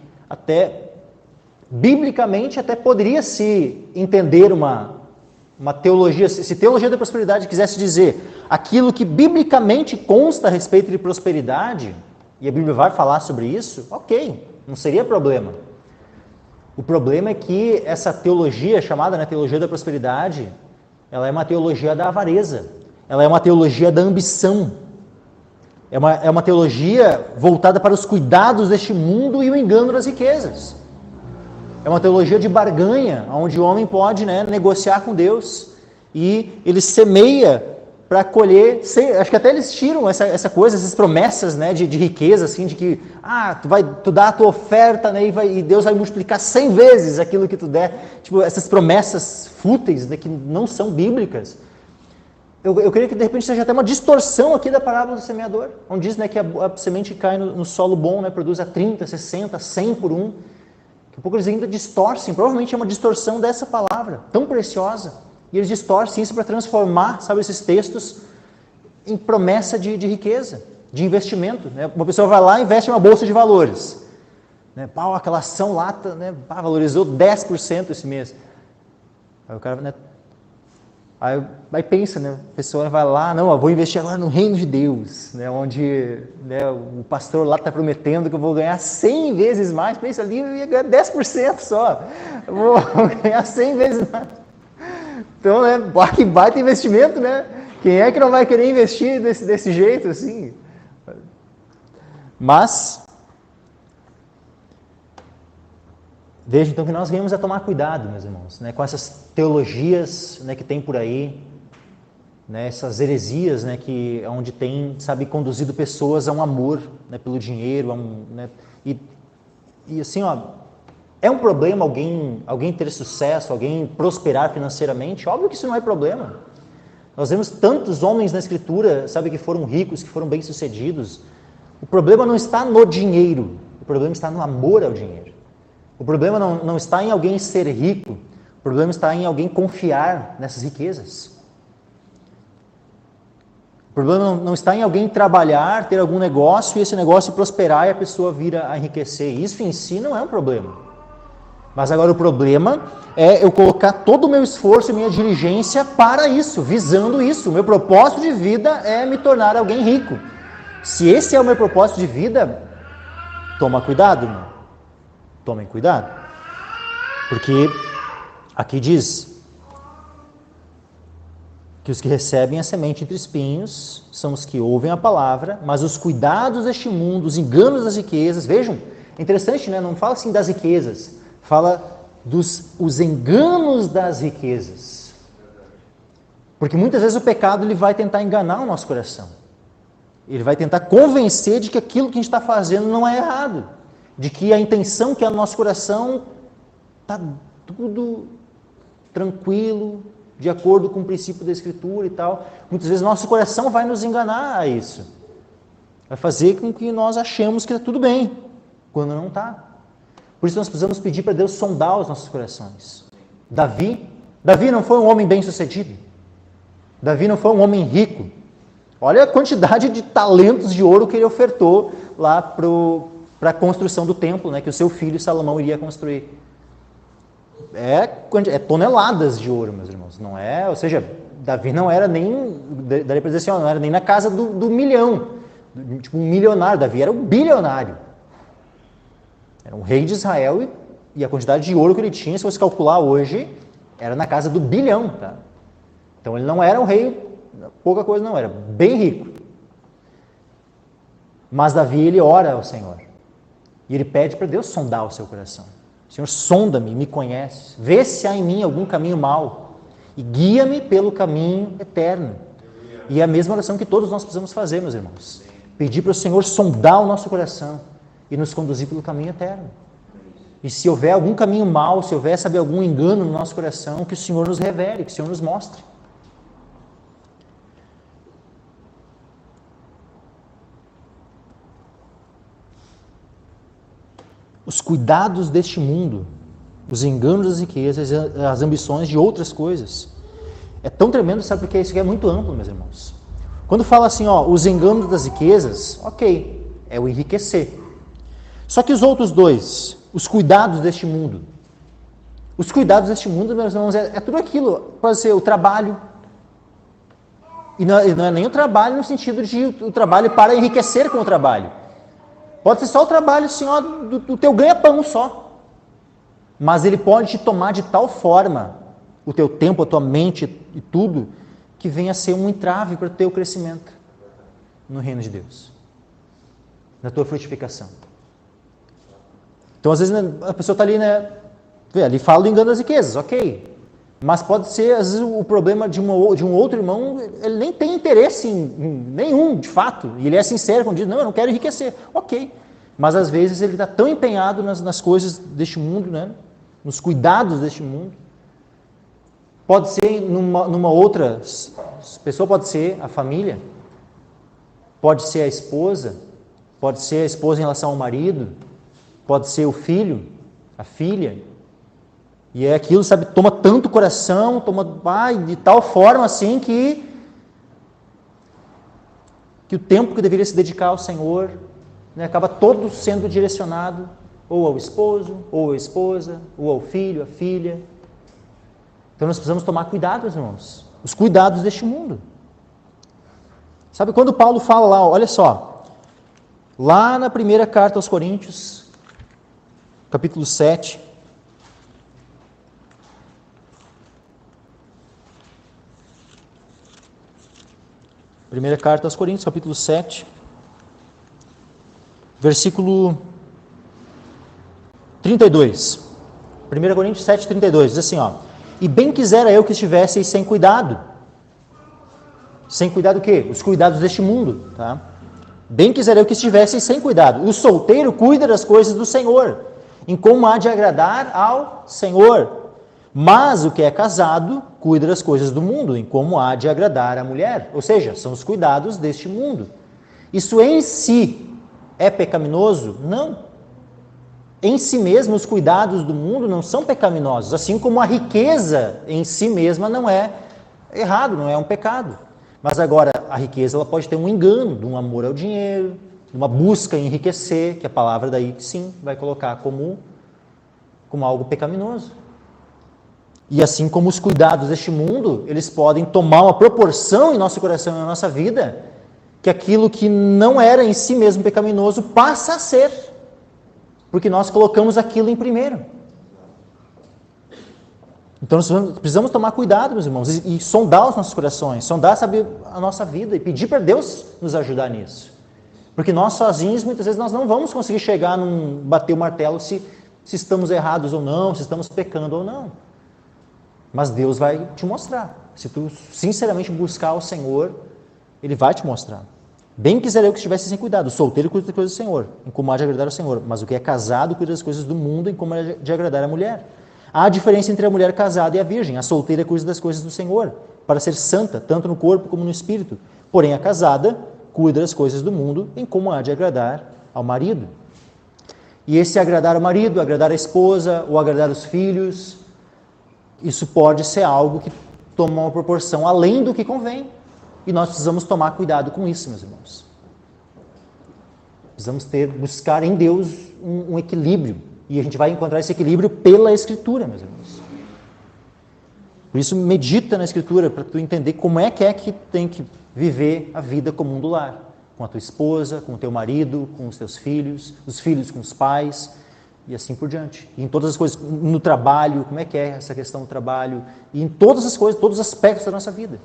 biblicamente até poderia se entender uma teologia, se teologia da prosperidade quisesse dizer aquilo que biblicamente consta a respeito de prosperidade, e a Bíblia vai falar sobre isso, ok, não seria problema. O problema é que essa teologia chamada teologia da prosperidade, ela é uma teologia da avareza, ela é uma teologia da ambição, é uma teologia voltada para os cuidados deste mundo e o engano das riquezas. É uma teologia de barganha, onde o homem pode negociar com Deus e ele semeia para colher. Acho que até eles tiram essa coisa, essas promessas de riqueza, assim, de que tu dá a tua oferta e Deus vai multiplicar 100 vezes aquilo que tu der. Tipo, essas promessas fúteis que não são bíblicas. Eu creio que de repente seja até uma distorção aqui da parábola do semeador, onde diz que a semente cai no solo bom, produz a 30, 60, 100 por um. Daqui a pouco eles ainda distorcem, provavelmente é uma distorção dessa palavra, tão preciosa. E eles distorcem isso para transformar, esses textos em promessa de riqueza, de investimento. Uma pessoa vai lá e investe em uma bolsa de valores. Aquela ação lá valorizou 10% esse mês. Aí o cara... Aí pensa, a pessoa vai lá, não, vou investir agora no reino de Deus, onde o pastor lá está prometendo que eu vou ganhar 100 vezes mais. Pensa ali, eu ia ganhar 10% só, eu vou ganhar 100 vezes mais. Então, que baita investimento, Quem é que não vai querer investir desse jeito, assim? Mas, veja então que nós viemos a tomar cuidado, meus irmãos, com essas teologias que tem por aí, essas heresias onde tem, conduzido pessoas a um amor pelo dinheiro, e assim, é um problema alguém ter sucesso, alguém prosperar financeiramente? Óbvio que isso não é problema. Nós vemos tantos homens na Escritura, que foram ricos, que foram bem-sucedidos. O problema não está no dinheiro, o problema está no amor ao dinheiro. O problema não está em alguém ser rico, o problema está em alguém confiar nessas riquezas. O problema não está em alguém trabalhar, ter algum negócio e esse negócio prosperar e a pessoa vir a enriquecer. Isso em si não é um problema. Mas agora o problema é eu colocar todo o meu esforço e minha diligência para isso, visando isso. O meu propósito de vida é me tornar alguém rico. Se esse é o meu propósito de vida, toma cuidado, irmão. Tomem cuidado. Porque aqui diz que os que recebem a semente entre espinhos são os que ouvem a palavra, mas os cuidados deste mundo, os enganos das riquezas, vejam, é interessante, né? Não fala assim das riquezas, fala os enganos das riquezas. Porque muitas vezes o pecado ele vai tentar enganar o nosso coração. Ele vai tentar convencer de que aquilo que a gente está fazendo não é errado. De que a intenção que é no nosso coração está tudo tranquilo, de acordo com o princípio da Escritura e tal. Muitas vezes nosso coração vai nos enganar a isso. Vai fazer com que nós achemos que está tudo bem, quando não está. Por isso nós precisamos pedir para Deus sondar os nossos corações. Davi não foi um homem bem-sucedido. Davi não foi um homem rico. Olha a quantidade de talentos de ouro que ele ofertou lá para a construção do templo, né, que o seu filho Salomão iria construir. É toneladas de ouro, meus irmãos. Não é, ou seja, Davi não era nem, daria para dizer assim, não era nem na casa do milhão, tipo um milionário. Davi era um bilionário. Era um rei de Israel e a quantidade de ouro que ele tinha, se você calcular hoje, era na casa do bilhão. Tá? Então ele não era um rei, pouca coisa não, era bem rico. Mas Davi, ele ora ao Senhor. E ele pede para Deus sondar o seu coração. Senhor, sonda-me, me conhece, vê se há em mim algum caminho mau e guia-me pelo caminho eterno. E é a mesma oração que todos nós precisamos fazer, meus irmãos. Pedir para o Senhor sondar o nosso coração e nos conduzir pelo caminho eterno. E se houver algum caminho mau, se houver, sabe, algum engano no nosso coração, que o Senhor nos revele, que o Senhor nos mostre. Os cuidados deste mundo, os enganos das riquezas, as ambições de outras coisas. É tão tremendo, sabe, porque isso aqui é muito amplo, meus irmãos. Quando fala assim, os enganos das riquezas, ok, é o enriquecer. Só que os outros dois, os cuidados deste mundo. Os cuidados deste mundo, meus irmãos, é tudo aquilo. Pode ser o trabalho. E não é nem o trabalho no sentido de o trabalho para enriquecer com o trabalho. Pode ser só o trabalho, assim, do teu ganha-pão só. Mas ele pode te tomar de tal forma, o teu tempo, a tua mente e tudo, que venha a ser um entrave para o teu crescimento no reino de Deus. Na tua frutificação. Então, às vezes, a pessoa está ali, né? Ali fala do engano das riquezas, ok. Mas pode ser, às vezes, o problema de um outro irmão, ele nem tem interesse em nenhum, de fato. E ele é sincero quando diz, não, eu não quero enriquecer. Ok. Mas, às vezes, ele está tão empenhado nas coisas deste mundo, né? Nos cuidados deste mundo. Pode ser numa outra pessoa, pode ser a família, pode ser a esposa em relação ao marido, pode ser o filho, a filha. E é aquilo, sabe, toma tanto coração, de tal forma assim que o tempo que deveria se dedicar ao Senhor, né, acaba todo sendo direcionado ou ao esposo, ou à esposa, ou ao filho, à filha. Então nós precisamos tomar cuidado, meus irmãos, os cuidados deste mundo. Sabe, quando Paulo fala lá, olha só, lá na primeira carta aos Coríntios, capítulo 7, primeira carta aos Coríntios, capítulo 7, versículo 32. 1 Coríntios 7, 32, diz assim, e bem quisera eu que estivesseis sem cuidado. Sem cuidado o quê? Os cuidados deste mundo, tá? Bem quisera eu que estivesseis sem cuidado. O solteiro cuida das coisas do Senhor, em como há de agradar ao Senhor. Mas o que é casado cuida das coisas do mundo, em como há de agradar a mulher. Ou seja, são os cuidados deste mundo. Isso em si é pecaminoso? Não. Em si mesmo, os cuidados do mundo não são pecaminosos, assim como a riqueza em si mesma não é errado, não é um pecado. Mas agora, a riqueza ela pode ter um engano, de um amor ao dinheiro, de uma busca em enriquecer, que a palavra daí sim vai colocar como como algo pecaminoso. E assim como os cuidados deste mundo, eles podem tomar uma proporção em nosso coração e na nossa vida, que aquilo que não era em si mesmo pecaminoso passa a ser, porque nós colocamos aquilo em primeiro. Então nós precisamos tomar cuidado, meus irmãos, e sondar os nossos corações, sondar, sabe, a nossa vida e pedir para Deus nos ajudar nisso. Porque nós sozinhos, muitas vezes, nós não vamos conseguir chegar bater o martelo se estamos errados ou não, se estamos pecando ou não. Mas Deus vai te mostrar. Se tu sinceramente buscar o Senhor, Ele vai te mostrar. Bem quiser eu que estivesse sem cuidado. O solteiro cuida das coisas do Senhor, em como há de agradar ao Senhor. Mas o que é casado cuida das coisas do mundo, em como há de agradar a mulher. Há diferença entre a mulher casada e a virgem. A solteira cuida das coisas do Senhor, para ser santa, tanto no corpo como no espírito. Porém, a casada cuida das coisas do mundo, em como há de agradar ao marido. E esse agradar ao marido, agradar a esposa, ou agradar os filhos, isso pode ser algo que toma uma proporção além do que convém. E nós precisamos tomar cuidado com isso, meus irmãos. Precisamos buscar em Deus um equilíbrio. E a gente vai encontrar esse equilíbrio pela Escritura, meus irmãos. Por isso, medita na Escritura, para tu entender como é que tem que viver a vida comum do lar. Com a tua esposa, com o teu marido, com os teus filhos, os filhos com os pais, e assim por diante. E em todas as coisas, no trabalho, como é que é essa questão do trabalho, e em todas as coisas, todos os aspectos da nossa vida.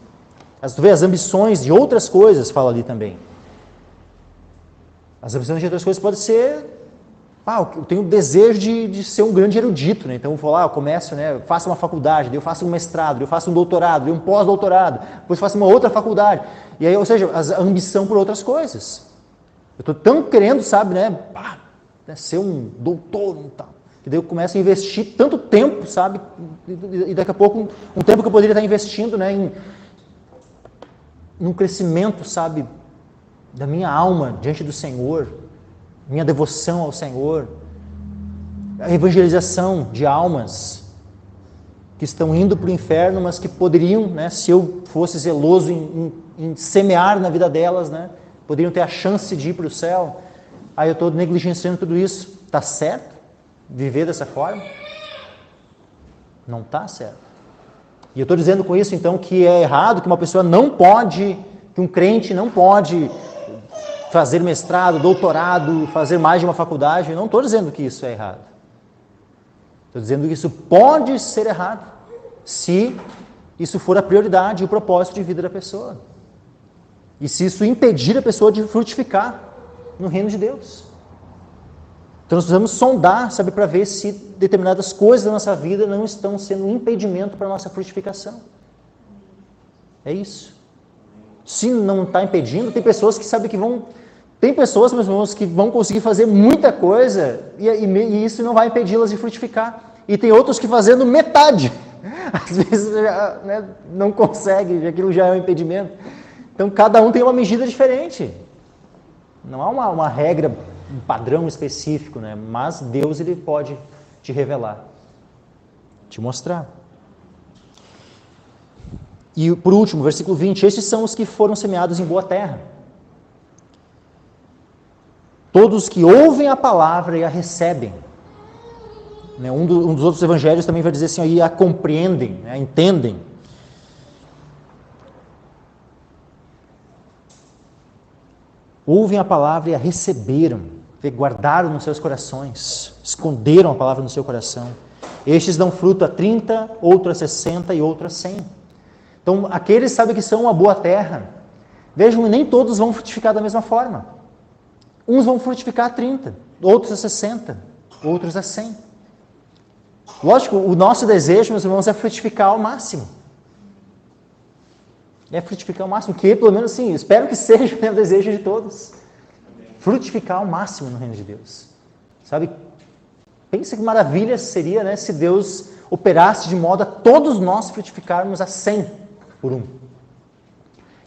Tu vê as ambições de outras coisas, fala ali também. As ambições de outras coisas podem ser, eu tenho o desejo de ser um grande erudito, né? Então eu vou lá, eu começo, né? Eu faço uma faculdade, eu faço um mestrado, eu faço um doutorado, um pós-doutorado, depois faço uma outra faculdade. E aí, ou seja, a ambição por outras coisas. Eu estou tão querendo, sabe, né? Ser um doutor e tal. Que daí eu começo a investir tanto tempo, sabe? E daqui a pouco, um tempo que eu poderia estar investindo, né? Num crescimento, sabe? Da minha alma diante do Senhor, minha devoção ao Senhor, a evangelização de almas que estão indo para o inferno, mas que poderiam, né, se eu fosse zeloso em semear na vida delas, né, poderiam ter a chance de ir para o céu. Aí eu estou negligenciando tudo isso. Está certo viver dessa forma? Não está certo. E eu estou dizendo com isso, então, que é errado, que uma pessoa não pode, que um crente não pode fazer mestrado, doutorado, fazer mais de uma faculdade. Eu não estou dizendo que isso é errado. Estou dizendo que isso pode ser errado, se isso for a prioridade e o propósito de vida da pessoa. E se isso impedir a pessoa de frutificar no reino de Deus. Então nós precisamos sondar, sabe, para ver se determinadas coisas da nossa vida não estão sendo um impedimento para a nossa frutificação. É isso. Se não está impedindo, tem pessoas que sabem que vão... Tem pessoas, meus irmãos, que vão conseguir fazer muita coisa e isso não vai impedi-las de frutificar. E tem outros que fazendo metade, às vezes né, não consegue, aquilo já é um impedimento. Então cada um tem uma medida diferente. Não há uma regra, um padrão específico, né? Mas Deus, Ele pode te revelar, te mostrar. E por último, versículo 20, estes são os que foram semeados em boa terra. Todos que ouvem a palavra e a recebem. Um dos outros evangelhos também vai dizer assim, aí, a compreendem, né, a entendem. Ouvem a palavra e a receberam, guardaram nos seus corações, esconderam a palavra no seu coração. Estes dão fruto a 30, outro a 60 e outro a 100. Então, aqueles sabem que são uma boa terra. Vejam, nem todos vão frutificar da mesma forma. Uns vão frutificar a 30, outros a 60, outros a 100. Lógico, o nosso desejo, meus irmãos, é frutificar ao máximo. É frutificar ao máximo, que pelo menos assim, espero que seja o desejo de todos. Frutificar ao máximo no reino de Deus. Sabe, pensa que maravilha seria, né, se Deus operasse de modo a todos nós frutificarmos a 100 por um.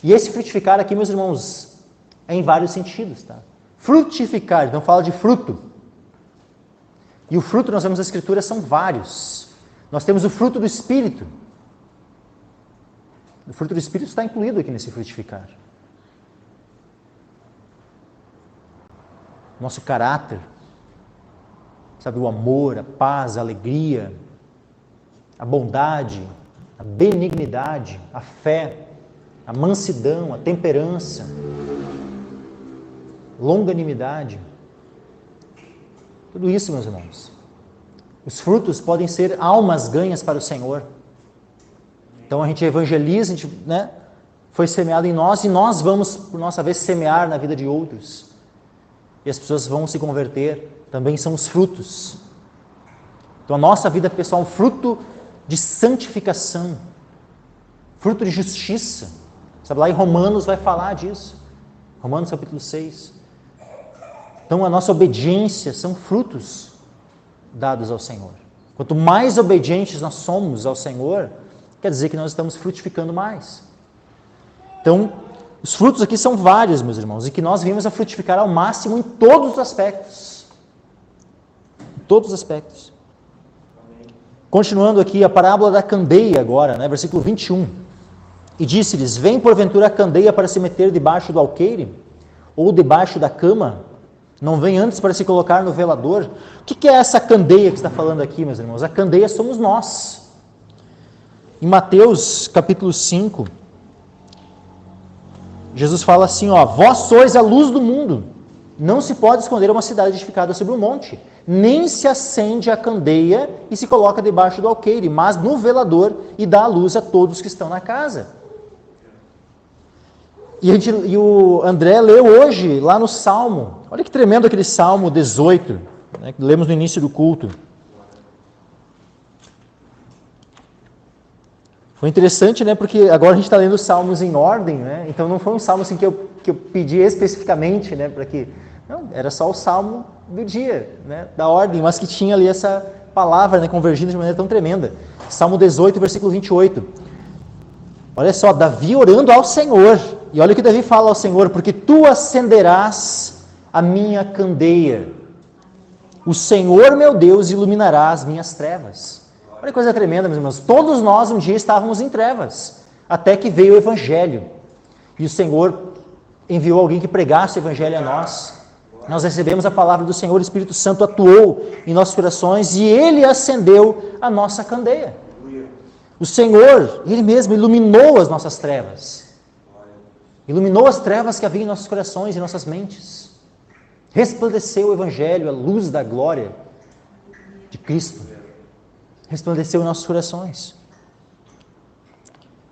E esse frutificar aqui, meus irmãos, é em vários sentidos, tá? Frutificar, então fala de fruto. E o fruto, nós vemos na Escritura, são vários. Nós temos o fruto do Espírito. O fruto do Espírito está incluído aqui nesse frutificar. Nosso caráter, sabe, o amor, a paz, a alegria, a bondade, a benignidade, a fé, a mansidão, a temperança, longanimidade. Tudo isso, meus irmãos. Os frutos podem ser almas ganhas para o Senhor. Então a gente evangeliza, a gente, foi semeado em nós e nós vamos, por nossa vez, semear na vida de outros. E as pessoas vão se converter. Também são os frutos. Então a nossa vida pessoal é um fruto de santificação, fruto de justiça. Sabe, lá em Romanos vai falar disso. Romanos capítulo 6. Então a nossa obediência são frutos dados ao Senhor. Quanto mais obedientes nós somos ao Senhor, quer dizer que nós estamos frutificando mais. Então, os frutos aqui são vários, meus irmãos, e que nós vimos a frutificar ao máximo em todos os aspectos. Em todos os aspectos. Continuando aqui, a parábola da candeia agora, versículo 21. E disse-lhes, vem porventura a candeia para se meter debaixo do alqueire? Ou debaixo da cama? Não vem antes para se colocar no velador? O que é essa candeia que está falando aqui, meus irmãos? A candeia somos nós. Em Mateus capítulo 5, Jesus fala assim, vós sois a luz do mundo. Não se pode esconder uma cidade edificada sobre um monte, nem se acende a candeia e se coloca debaixo do alqueire, mas no velador e dá a luz a todos que estão na casa. E o André leu hoje, lá no Salmo, olha que tremendo aquele Salmo 18, que lemos no início do culto. Foi interessante, porque agora a gente está lendo os Salmos em ordem, então não foi um Salmo assim que eu pedi especificamente, para que... Não, era só o Salmo do dia, da ordem, mas que tinha ali essa palavra, convergindo de maneira tão tremenda. Salmo 18, versículo 28. Olha só, Davi orando ao Senhor. E olha o que Davi fala ao Senhor, porque tu acenderás a minha candeia. O Senhor, meu Deus, iluminará as minhas trevas. Olha que coisa tremenda, meus irmãos. Todos nós um dia estávamos em trevas, até que veio o Evangelho. E o Senhor enviou alguém que pregasse o Evangelho a nós. Nós recebemos a palavra do Senhor, o Espírito Santo atuou em nossos corações e Ele acendeu a nossa candeia. O Senhor, Ele mesmo, iluminou as nossas trevas. Iluminou as trevas que havia em nossos corações e nossas mentes. Resplandeceu o Evangelho, a luz da glória de Cristo. Resplandeceu em nossos corações.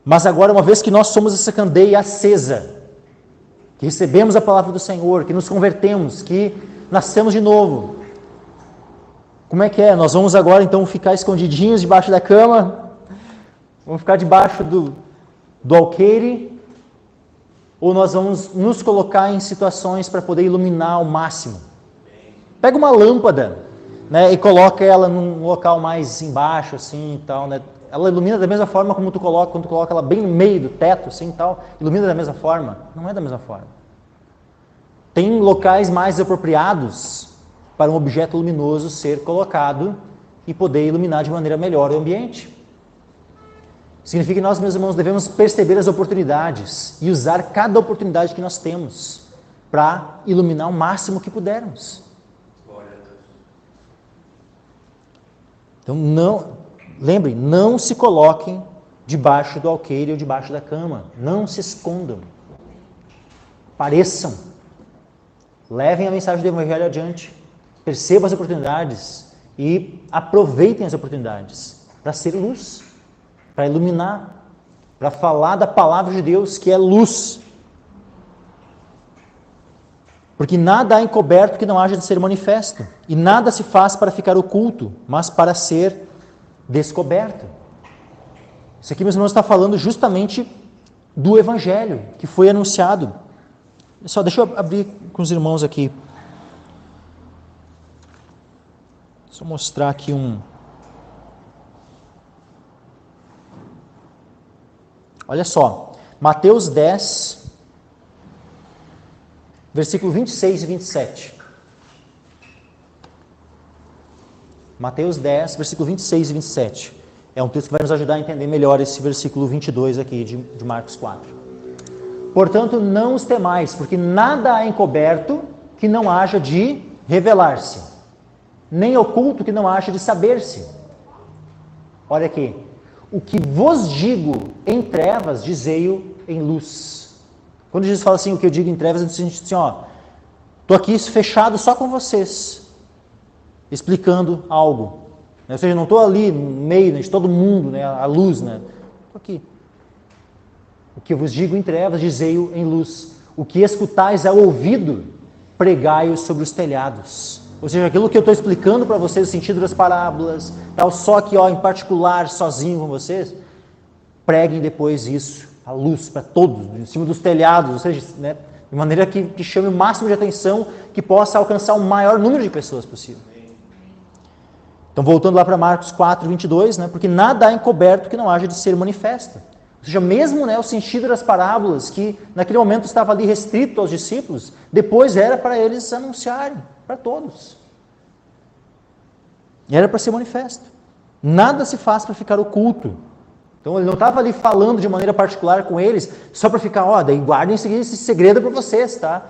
Mas agora, uma vez que nós somos essa candeia acesa, que recebemos a palavra do Senhor, que nos convertemos, que nascemos de novo, como é que é? Nós vamos agora então ficar escondidinhos debaixo da cama? Vamos ficar debaixo do alqueire? Ou nós vamos nos colocar em situações para poder iluminar ao máximo? Pega uma lâmpada, e coloca ela num local mais embaixo, assim, e tal, Ela ilumina da mesma forma como quando tu coloca ela bem no meio do teto, assim, e tal. Ilumina da mesma forma? Não é da mesma forma. Tem locais mais apropriados para um objeto luminoso ser colocado e poder iluminar de maneira melhor o ambiente. Significa que nós, meus irmãos, devemos perceber as oportunidades e usar cada oportunidade que nós temos para iluminar o máximo que pudermos. Então, lembrem, não se coloquem debaixo do alqueire ou debaixo da cama. Não se escondam. Pareçam. Levem a mensagem do Evangelho adiante. Percebam as oportunidades e aproveitem as oportunidades para ser luz, para iluminar, para falar da palavra de Deus, que é luz. Porque nada há encoberto que não haja de ser manifesto, e nada se faz para ficar oculto, mas para ser descoberto. Isso aqui, meus irmãos, está falando justamente do Evangelho que foi anunciado. Só deixa eu abrir com os irmãos aqui. Só mostrar aqui Olha só, Mateus 10, versículo 26 e 27. Mateus 10, versículo 26 e 27. É um texto que vai nos ajudar a entender melhor esse versículo 22 aqui de Marcos 4. Portanto, não os temais, porque nada há encoberto que não haja de revelar-se. nem oculto que não haja de saber-se. Olha aqui. O que vos digo em trevas, dizei-o em luz. Quando Jesus fala assim, o que eu digo em trevas, ele diz assim, ó, estou aqui fechado só com vocês, explicando algo. Ou seja, não estou ali no meio, né, de todo mundo, né, a luz, né? Estou aqui. O que eu vos digo em trevas, dizei-o em luz. O que escutais ao ouvido, pregai-o sobre os telhados. Ou seja, aquilo que eu estou explicando para vocês, o sentido das parábolas, tal, só que em particular, sozinho com vocês, preguem depois isso, a luz para todos, em cima dos telhados, ou seja, né, de maneira que chame o máximo de atenção, que possa alcançar o maior número de pessoas possível. Então, voltando lá para Marcos 4, 22, né, porque nada há encoberto que não haja de ser manifesto. Ou seja, mesmo, né, o sentido das parábolas, que naquele momento estava ali restrito aos discípulos, depois era para eles anunciarem, para todos. E era para ser manifesto. Nada se faz para ficar oculto. Então ele não estava ali falando de maneira particular com eles, só para ficar, daí guardem esse segredo para vocês, tá?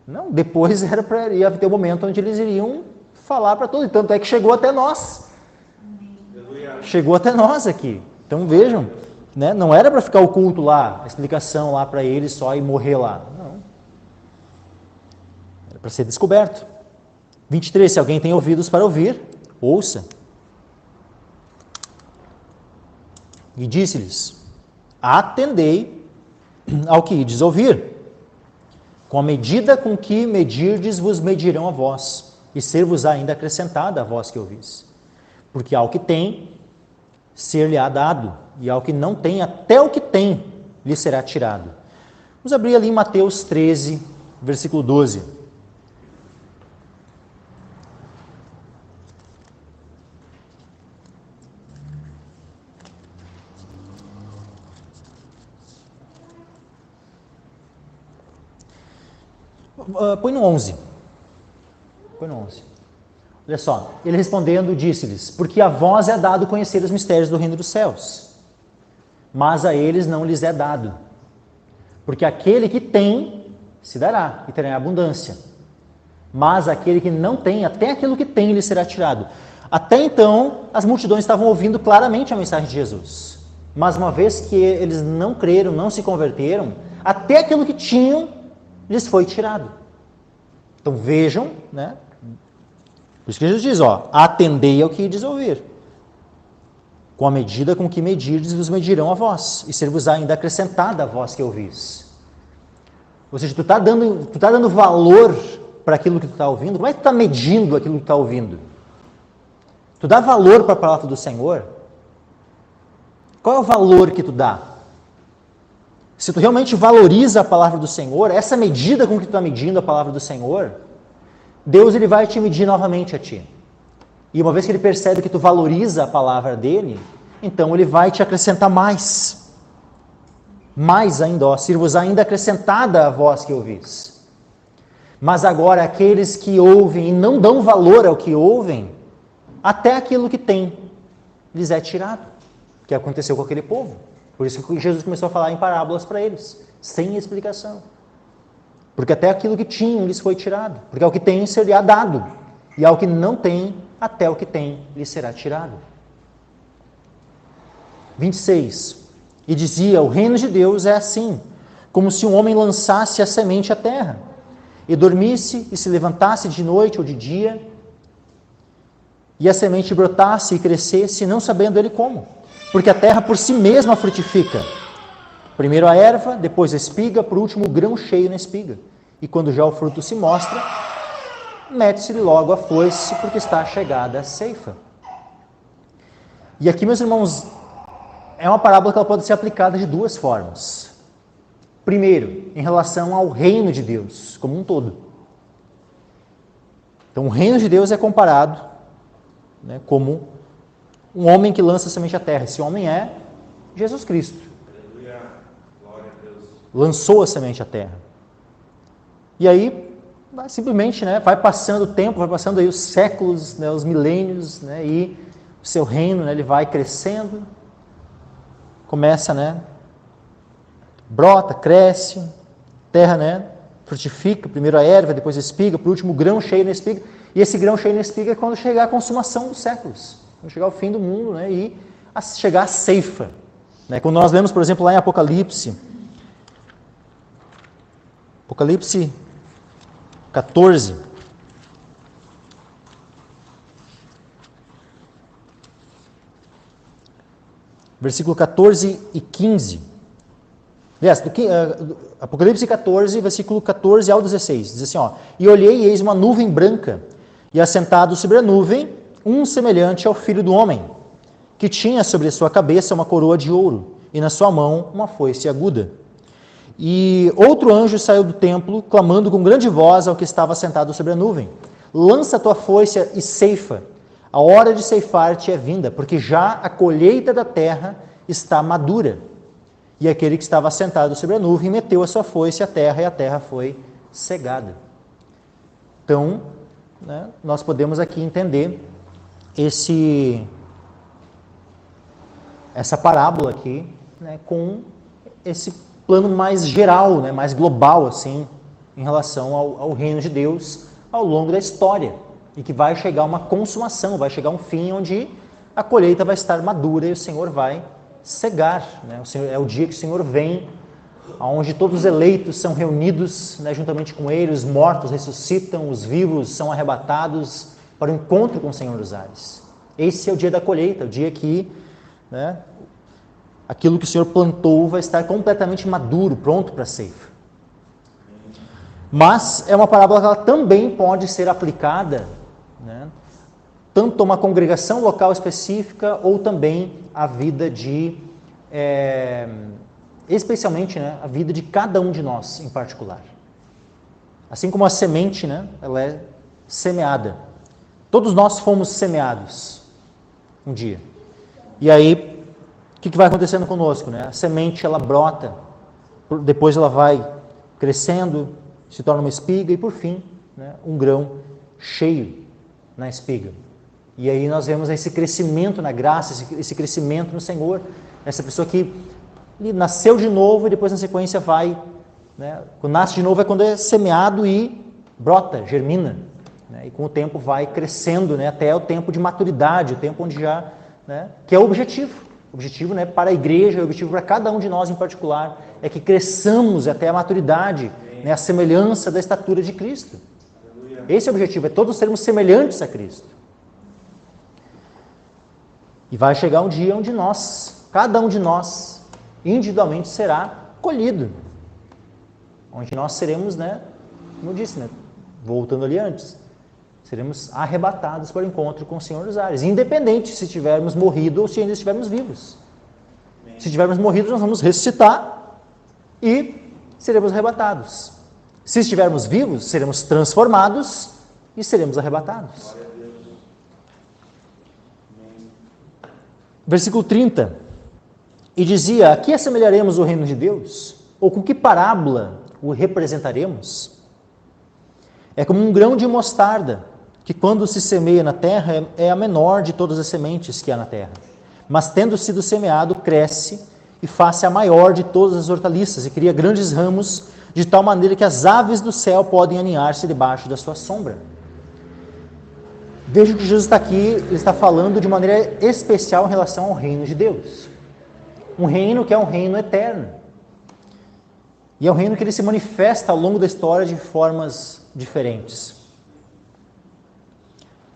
Não, depois ia ter um momento onde eles iriam falar para todos. Tanto é que chegou até nós. Chegou até nós aqui. Então vejam, né? Não era para ficar oculto lá, a explicação lá para eles só e morrer lá. Não. Era para ser descoberto. 23, se alguém tem ouvidos para ouvir, ouça. E disse-lhes, atendei ao que ides ouvir. Com a medida com que medirdes, vos medirão a vós, e ser-vos ainda acrescentada a vós que ouvis. Porque ao que tem, ser-lhe-á dado, e ao que não tem, até o que tem, lhe será tirado. Vamos abrir ali em Mateus 13, versículo 12. Põe no 11. Põe no 11. Olha só. Ele respondendo, disse-lhes, porque a vós é dado conhecer os mistérios do reino dos céus, mas a eles não lhes é dado. Porque aquele que tem, se dará, e terá abundância. Mas aquele que não tem, até aquilo que tem, lhe será tirado. Até então, as multidões estavam ouvindo claramente a mensagem de Jesus. Mas uma vez que eles não creram, não se converteram, até aquilo que tinham, lhes foi tirado. Então vejam, né? Por isso que Jesus diz, atendei ao que ides ouvir. Com a medida com que medirdes, vos medirão a vós, e ser-vos ainda acrescentada a vós que ouvis. Ou seja, tu tá dando valor para aquilo que tu está ouvindo. Como é que tu está medindo aquilo que tu está ouvindo? Tu dá valor para a palavra do Senhor? Qual é o valor que tu dá? Se tu realmente valoriza a palavra do Senhor, essa medida com que tu está medindo a palavra do Senhor, Deus ele vai te medir novamente a ti. E uma vez que ele percebe que tu valoriza a palavra dele, então ele vai te acrescentar mais. Mais ainda, ser-vos ainda acrescentada a vós que ouvis. Mas agora aqueles que ouvem e não dão valor ao que ouvem, até aquilo que tem, lhes é tirado. Que aconteceu com aquele povo. Por isso que Jesus começou a falar em parábolas para eles, sem explicação. Porque até aquilo que tinham lhes foi tirado. Porque ao que tem seria dado. E ao que não tem, até o que tem lhe será tirado. 26. E dizia, o reino de Deus é assim, como se um homem lançasse a semente à terra, e dormisse e se levantasse de noite ou de dia, e a semente brotasse e crescesse, não sabendo ele como. Porque a terra por si mesma frutifica. Primeiro a erva, depois a espiga, por último o grão cheio na espiga. E quando já o fruto se mostra, mete-se logo a foice, porque está chegada a ceifa. E aqui, meus irmãos, é uma parábola que ela pode ser aplicada de duas formas. Primeiro, em relação ao reino de Deus, como um todo. Então, o reino de Deus é comparado, né, como um homem que lança semente à terra. Esse homem é Jesus Cristo. Aleluia. Glória a Deus. Lançou a semente à terra. E aí, simplesmente, né, vai passando o tempo, vai passando aí os séculos, né, os milênios, né, e o seu reino, né, ele vai crescendo, começa, né, brota, cresce, terra, né, frutifica, primeiro a erva, depois a espiga, por último o grão cheio na espiga, e esse grão cheio na espiga é quando chegar a consumação dos séculos, quando chegar o fim do mundo, né, e chegar a ceifa. Né? Quando nós lemos, por exemplo, lá em Apocalipse 14, versículo 14 e 15. Aliás, Apocalipse 14, versículo 14 ao 16. Diz assim, e olhei e eis uma nuvem branca, e assentado sobre a nuvem, um semelhante ao Filho do Homem, que tinha sobre a sua cabeça uma coroa de ouro, e na sua mão uma foice aguda. E outro anjo saiu do templo, clamando com grande voz ao que estava sentado sobre a nuvem: lança a tua foice e ceifa, a hora de ceifar-te é vinda, porque já a colheita da terra está madura. E aquele que estava sentado sobre a nuvem meteu a sua foice à terra, e a terra foi cegada. Então, né, nós podemos aqui entender essa parábola aqui, né, com esse plano mais geral, né, mais global, assim, em relação ao reino de Deus ao longo da história, e que vai chegar uma consumação, vai chegar um fim onde a colheita vai estar madura e o Senhor vai cegar, né? É o dia que o Senhor vem, onde todos os eleitos são reunidos, né, juntamente com Ele, os mortos ressuscitam, os vivos são arrebatados para o encontro com o Senhor dos ares. Esse é o dia da colheita, o dia que, né, aquilo que o Senhor plantou vai estar completamente maduro, pronto para a ceifa. Mas é uma parábola que ela também pode ser aplicada, né, tanto a uma congregação local específica ou também a vida especialmente, né, a vida de cada um de nós em particular. Assim como a semente, né, ela é semeada. Todos nós fomos semeados um dia. E aí, o que vai acontecendo conosco? Né? A semente, ela brota, depois ela vai crescendo, se torna uma espiga e, por fim, né, um grão cheio na espiga. E aí nós vemos esse crescimento na graça, esse crescimento no Senhor. Essa pessoa que nasceu de novo e depois, na sequência, vai... Né, quando nasce de novo é quando é semeado e brota, germina. Né, e com o tempo vai crescendo, né, até o tempo de maturidade, o tempo onde já... Né, que é o objetivo. O objetivo, né, para a igreja, o objetivo para cada um de nós em particular, é que cresçamos até a maturidade, né, a semelhança da estatura de Cristo. Esse é o objetivo, é todos sermos semelhantes a Cristo. E vai chegar um dia onde cada um de nós, individualmente será colhido. Onde nós seremos, né, como eu disse, né, voltando ali antes, seremos arrebatados para o encontro com o Senhor dos ares, independente se tivermos morrido ou se ainda estivermos vivos. Se tivermos morrido, nós vamos ressuscitar e seremos arrebatados. Se estivermos vivos, seremos transformados e seremos arrebatados. Versículo 30. E dizia: a que assemelharemos o reino de Deus? Ou com que parábola o representaremos? É como um grão de mostarda, que quando se semeia na terra é a menor de todas as sementes que há na terra. Mas tendo sido semeado, cresce e faz-se a maior de todas as hortaliças e cria grandes ramos, de tal maneira que as aves do céu podem aninhar-se debaixo da sua sombra. Veja que Jesus está aqui, ele está falando de maneira especial em relação ao reino de Deus. Um reino que é um reino eterno. E é um reino que ele se manifesta ao longo da história de formas diferentes.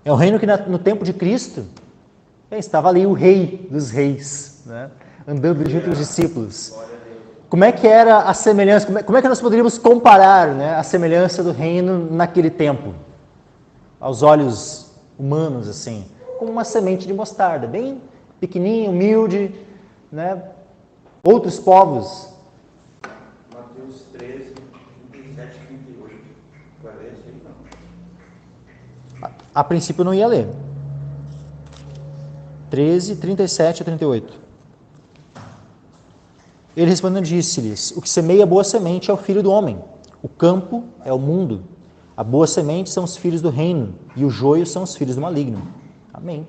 É um reino que no tempo de Cristo, estava ali o rei dos reis, né, andando junto com os discípulos. Como é que era a semelhança, como é que nós poderíamos comparar, né, a semelhança do reino naquele tempo? Aos olhos humanos, assim, como uma semente de mostarda, bem pequenininha, humilde, né? Outros povos.
Mateus 13, 27 e 38. Vai ler esse aí, não?
A princípio eu não ia ler. 13, 37 a 38. Ele respondendo disse-lhes: o que semeia a boa semente é o filho do homem. O campo é o mundo. A boa semente são os filhos do reino, e o joio são os filhos do maligno. Amém.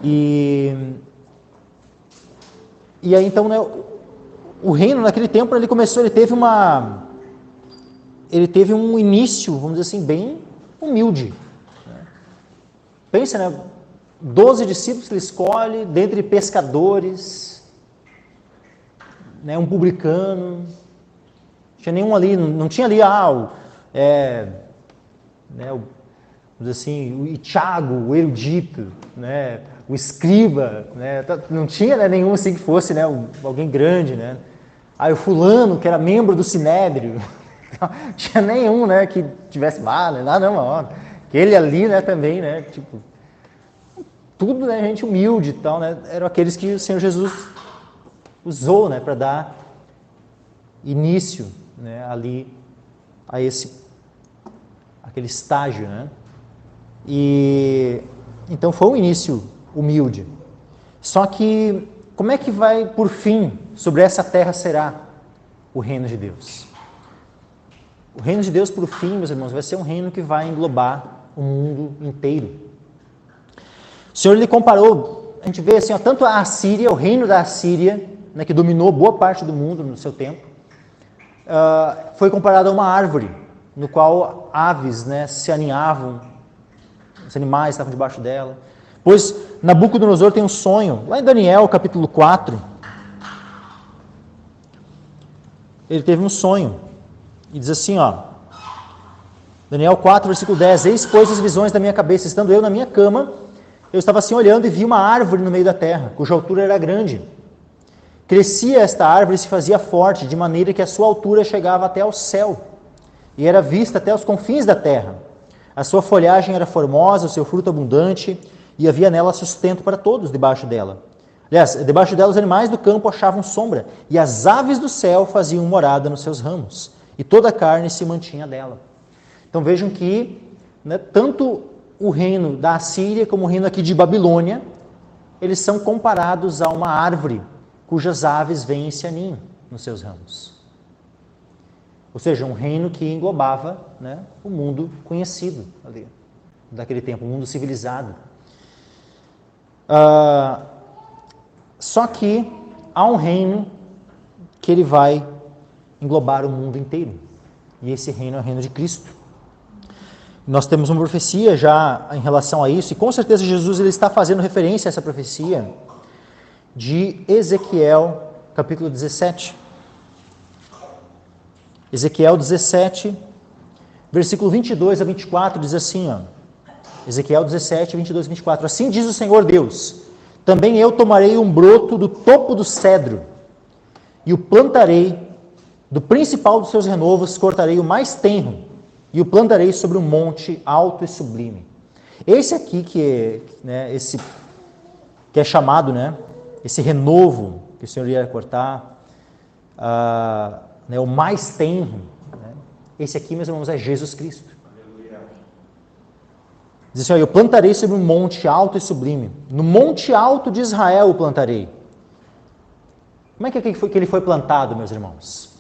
E aí então, né, o reino naquele tempo ele teve um início, vamos dizer assim, bem humilde. Pensa, né? 12 discípulos que ele escolhe, dentre pescadores, né? Um publicano, não tinha nenhum ali, não tinha ali, vamos dizer assim, o Tiago, o erudito, né? O escriba, né? Não tinha, né, nenhum assim que fosse, né, alguém grande, né? Aí o fulano, que era membro do Sinédrio, não tinha nenhum, né, que tivesse lá, né? Não, aquele ali, né, também, né, tipo, tudo, né, gente humilde e tal, né, eram aqueles que o Senhor Jesus usou, né, para dar início, né, ali a aquele estágio, né? E então foi um início humilde. Só que como é que vai, por fim, sobre essa terra será o reino de Deus? O reino de Deus, por fim, meus irmãos, vai ser um reino que vai englobar o mundo inteiro. O Senhor, ele comparou, a gente vê assim, tanto a Assíria, o reino da Assíria, né, que dominou boa parte do mundo no seu tempo, foi comparado a uma árvore, no qual aves, né, se aninhavam, os animais estavam debaixo dela. Pois Nabucodonosor tem um sonho, lá em Daniel capítulo 4, ele teve um sonho, e diz assim, Daniel 4, versículo 10, eis, pois, as visões da minha cabeça, estando eu na minha cama, eu estava assim olhando e vi uma árvore no meio da terra, cuja altura era grande. Crescia esta árvore e se fazia forte, de maneira que a sua altura chegava até ao céu, e era vista até os confins da terra. A sua folhagem era formosa, o seu fruto abundante, e havia nela sustento para todos debaixo dela. Aliás, debaixo dela os animais do campo achavam sombra, e as aves do céu faziam morada nos seus ramos, e toda a carne se mantinha dela. Então vejam que, né, tanto o reino da Assíria como o reino aqui de Babilônia, eles são comparados a uma árvore cujas aves vêm e se aninham nos seus ramos. Ou seja, um reino que englobava, né, o mundo conhecido ali, daquele tempo, o mundo civilizado. Só que há um reino que ele vai englobar o mundo inteiro. E esse reino é o reino de Cristo. Nós temos uma profecia já em relação a isso, e com certeza Jesus ele está fazendo referência a essa profecia de Ezequiel, capítulo 17. Ezequiel 17, versículo 22 a 24, diz assim, Ezequiel 17, 22 a 24, assim diz o Senhor Deus, também eu tomarei um broto do topo do cedro, e o plantarei, do principal dos seus renovos cortarei o mais tenro, e o plantarei sobre um monte alto e sublime. Esse aqui que é chamado, né, esse renovo que o Senhor ia cortar, o mais tenro, né, esse aqui, meus irmãos, é Jesus Cristo. Diz assim, eu plantarei sobre um monte alto e sublime. No monte alto de Israel o plantarei. Como é que ele foi plantado, meus irmãos?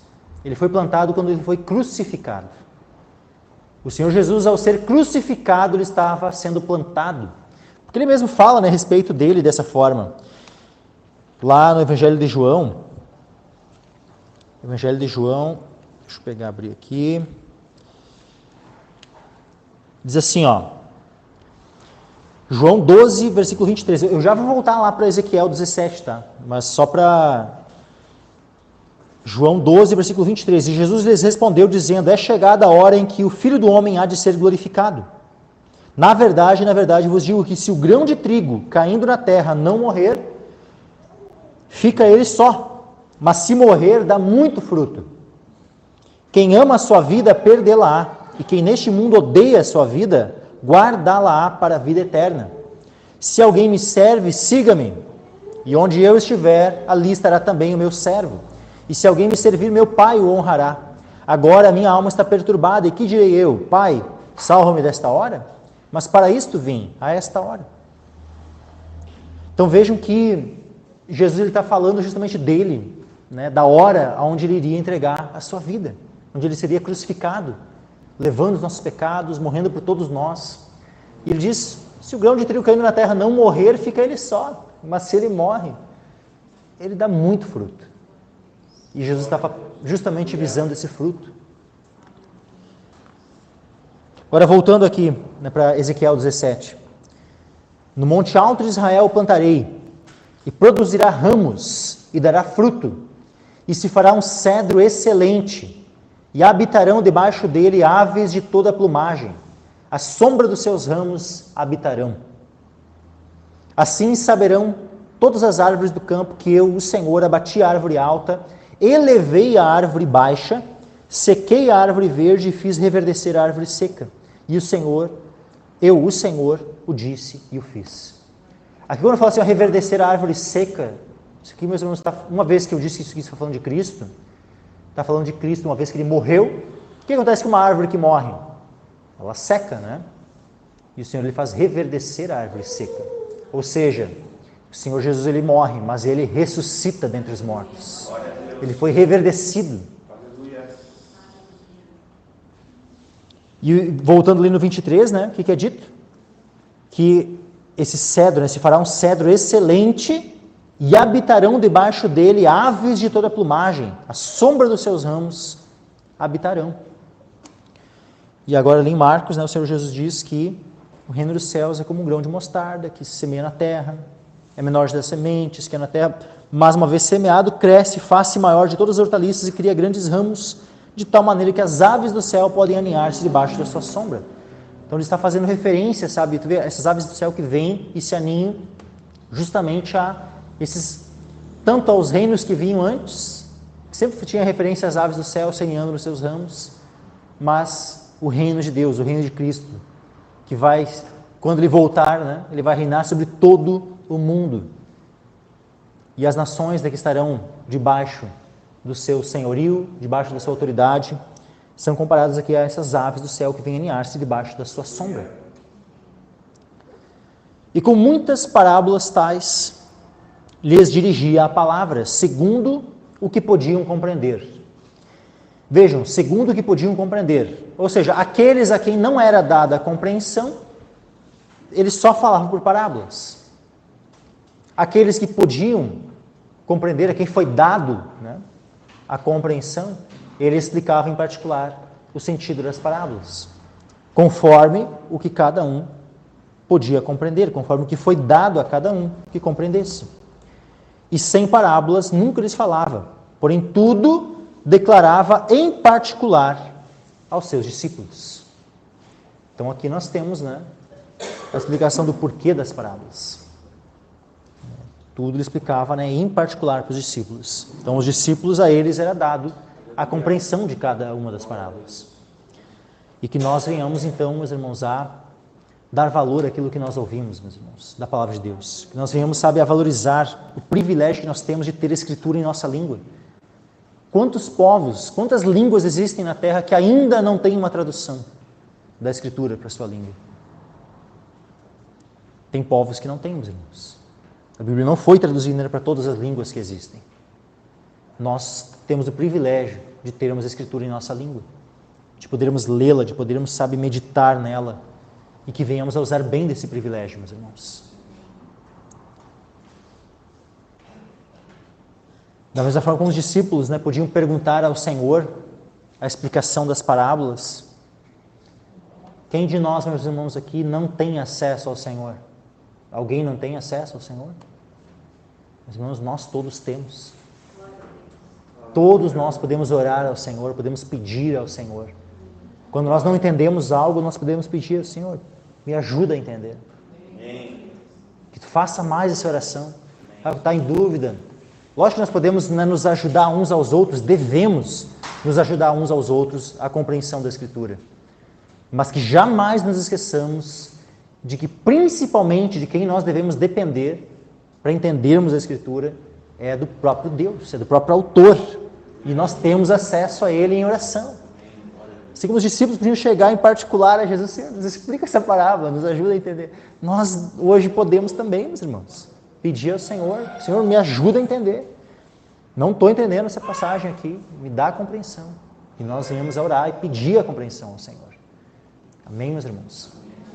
Ele foi plantado quando ele foi crucificado. O Senhor Jesus, ao ser crucificado, ele estava sendo plantado. Porque ele mesmo fala, né, a respeito dele dessa forma. Lá no Evangelho de João, deixa eu abrir aqui. Diz assim, João 12, versículo 23. Eu já vou voltar lá para Ezequiel 17, tá? Mas só para João 12, versículo 23. E Jesus lhes respondeu dizendo, é chegada a hora em que o Filho do Homem há de ser glorificado. Na verdade vos digo que se o grão de trigo caindo na terra não morrer, fica ele só, mas se morrer, dá muito fruto. Quem ama a sua vida, perdê-la-á, e quem neste mundo odeia a sua vida, guardá-la-á para a vida eterna. Se alguém me serve, siga-me, e onde eu estiver, ali estará também o meu servo. E se alguém me servir, meu Pai o honrará. Agora a minha alma está perturbada, e que direi eu? Pai, salva-me desta hora? Mas para isto vim, a esta hora. Então vejam que Jesus está falando justamente dele, né, da hora onde ele iria entregar a sua vida, onde ele seria crucificado, levando os nossos pecados, morrendo por todos nós. E ele diz, se o grão de trigo caindo na terra não morrer, fica ele só. Mas se ele morre, ele dá muito fruto. E Jesus estava justamente visando esse fruto. Agora, voltando aqui, né, para Ezequiel 17. No monte alto de Israel plantarei, e produzirá ramos, e dará fruto, e se fará um cedro excelente, e habitarão debaixo dele aves de toda a plumagem, à sombra dos seus ramos habitarão. Assim saberão todas as árvores do campo que eu, o Senhor, abati a árvore alta, elevei a árvore baixa, sequei a árvore verde e fiz reverdecer a árvore seca. E o Senhor, eu, o Senhor, o disse e o fiz. Aqui quando fala assim, reverdecer a árvore seca, isso aqui, meus irmãos, uma vez que eu disse que isso está falando de Cristo, está falando de Cristo, uma vez que ele morreu. O que acontece com uma árvore que morre? Ela seca, né? E o Senhor, ele faz reverdecer a árvore seca. Ou seja, o Senhor Jesus, ele morre, mas ele ressuscita dentre os mortos. Ele foi reverdecido. E voltando ali no 23, né, o que é dito? Que esse cedro, né, se fará um cedro excelente e habitarão debaixo dele aves de toda a plumagem, à sombra dos seus ramos habitarão. E agora ali em Marcos, né, o Senhor Jesus diz que o reino dos céus é como um grão de mostarda que se semeia na terra, é menor das sementes que é na terra, mas uma vez semeado, cresce, faz-se maior de todas as hortaliças e cria grandes ramos, de tal maneira que as aves do céu podem aninhar-se debaixo da sua sombra. Então ele está fazendo referência, sabe, tu vê, essas aves do céu que vêm e se aninham justamente a esses, tanto aos reinos que vinham antes, que sempre tinha referência às aves do céu se aninhando nos seus ramos, mas o reino de Deus, o reino de Cristo, que vai, quando ele voltar, né, ele vai reinar sobre todo o mundo. E as nações, né, que estarão debaixo do seu senhorio, debaixo da sua autoridade, são comparadas aqui a essas aves do céu que vêm aninhar-se debaixo da sua sombra. E com muitas parábolas tais, lhes dirigia a palavra, segundo o que podiam compreender. Vejam, segundo o que podiam compreender. Ou seja, aqueles a quem não era dada a compreensão, eles só falavam por parábolas. Aqueles que podiam compreender, a quem foi dado, né, a compreensão, ele explicava em particular o sentido das parábolas, conforme o que cada um podia compreender, conforme o que foi dado a cada um que compreendesse. E sem parábolas nunca lhes falava, porém tudo declarava em particular aos seus discípulos. Então aqui nós temos, né, a explicação do porquê das parábolas. Tudo ele explicava, né, em particular para os discípulos. Então os discípulos, a eles era dado a compreensão de cada uma das parábolas. E que nós venhamos então, meus irmãos, a dar valor àquilo que nós ouvimos, meus irmãos, da palavra de Deus. Que nós venhamos, sabe, a valorizar o privilégio que nós temos de ter a Escritura em nossa língua. Quantos povos, quantas línguas existem na Terra que ainda não têm uma tradução da Escritura para a sua língua? Tem povos que não têm, meus irmãos. A Bíblia não foi traduzida para todas as línguas que existem. Nós temos o privilégio de termos a Escritura em nossa língua, de podermos lê-la, de podermos, sabe, meditar nela, e que venhamos a usar bem desse privilégio, meus irmãos. Da mesma forma como os discípulos, né, podiam perguntar ao Senhor a explicação das parábolas, quem de nós, meus irmãos, aqui não tem acesso ao Senhor? Alguém não tem acesso ao Senhor? Meus irmãos, nós todos temos. Todos nós podemos orar ao Senhor, podemos pedir ao Senhor. Quando nós não entendemos algo, nós podemos pedir ao Senhor, me ajuda a entender. Que tu faça mais essa oração. Está em dúvida. Lógico que nós podemos, né, nos ajudar uns aos outros, devemos nos ajudar uns aos outros à compreensão da Escritura. Mas que jamais nos esqueçamos de que, principalmente, de quem nós devemos depender para entendermos a Escritura é do próprio Deus, é do próprio autor. E nós temos acesso a Ele em oração. Assim como os discípulos podiam chegar em particular a Jesus, Senhor, nos explica essa parábola, nos ajuda a entender. Nós hoje podemos também, meus irmãos, pedir ao Senhor, Senhor, me ajuda a entender. Não estou entendendo essa passagem aqui, me dá a compreensão. E nós venhamos a orar e pedir a compreensão ao Senhor. Amém, meus irmãos?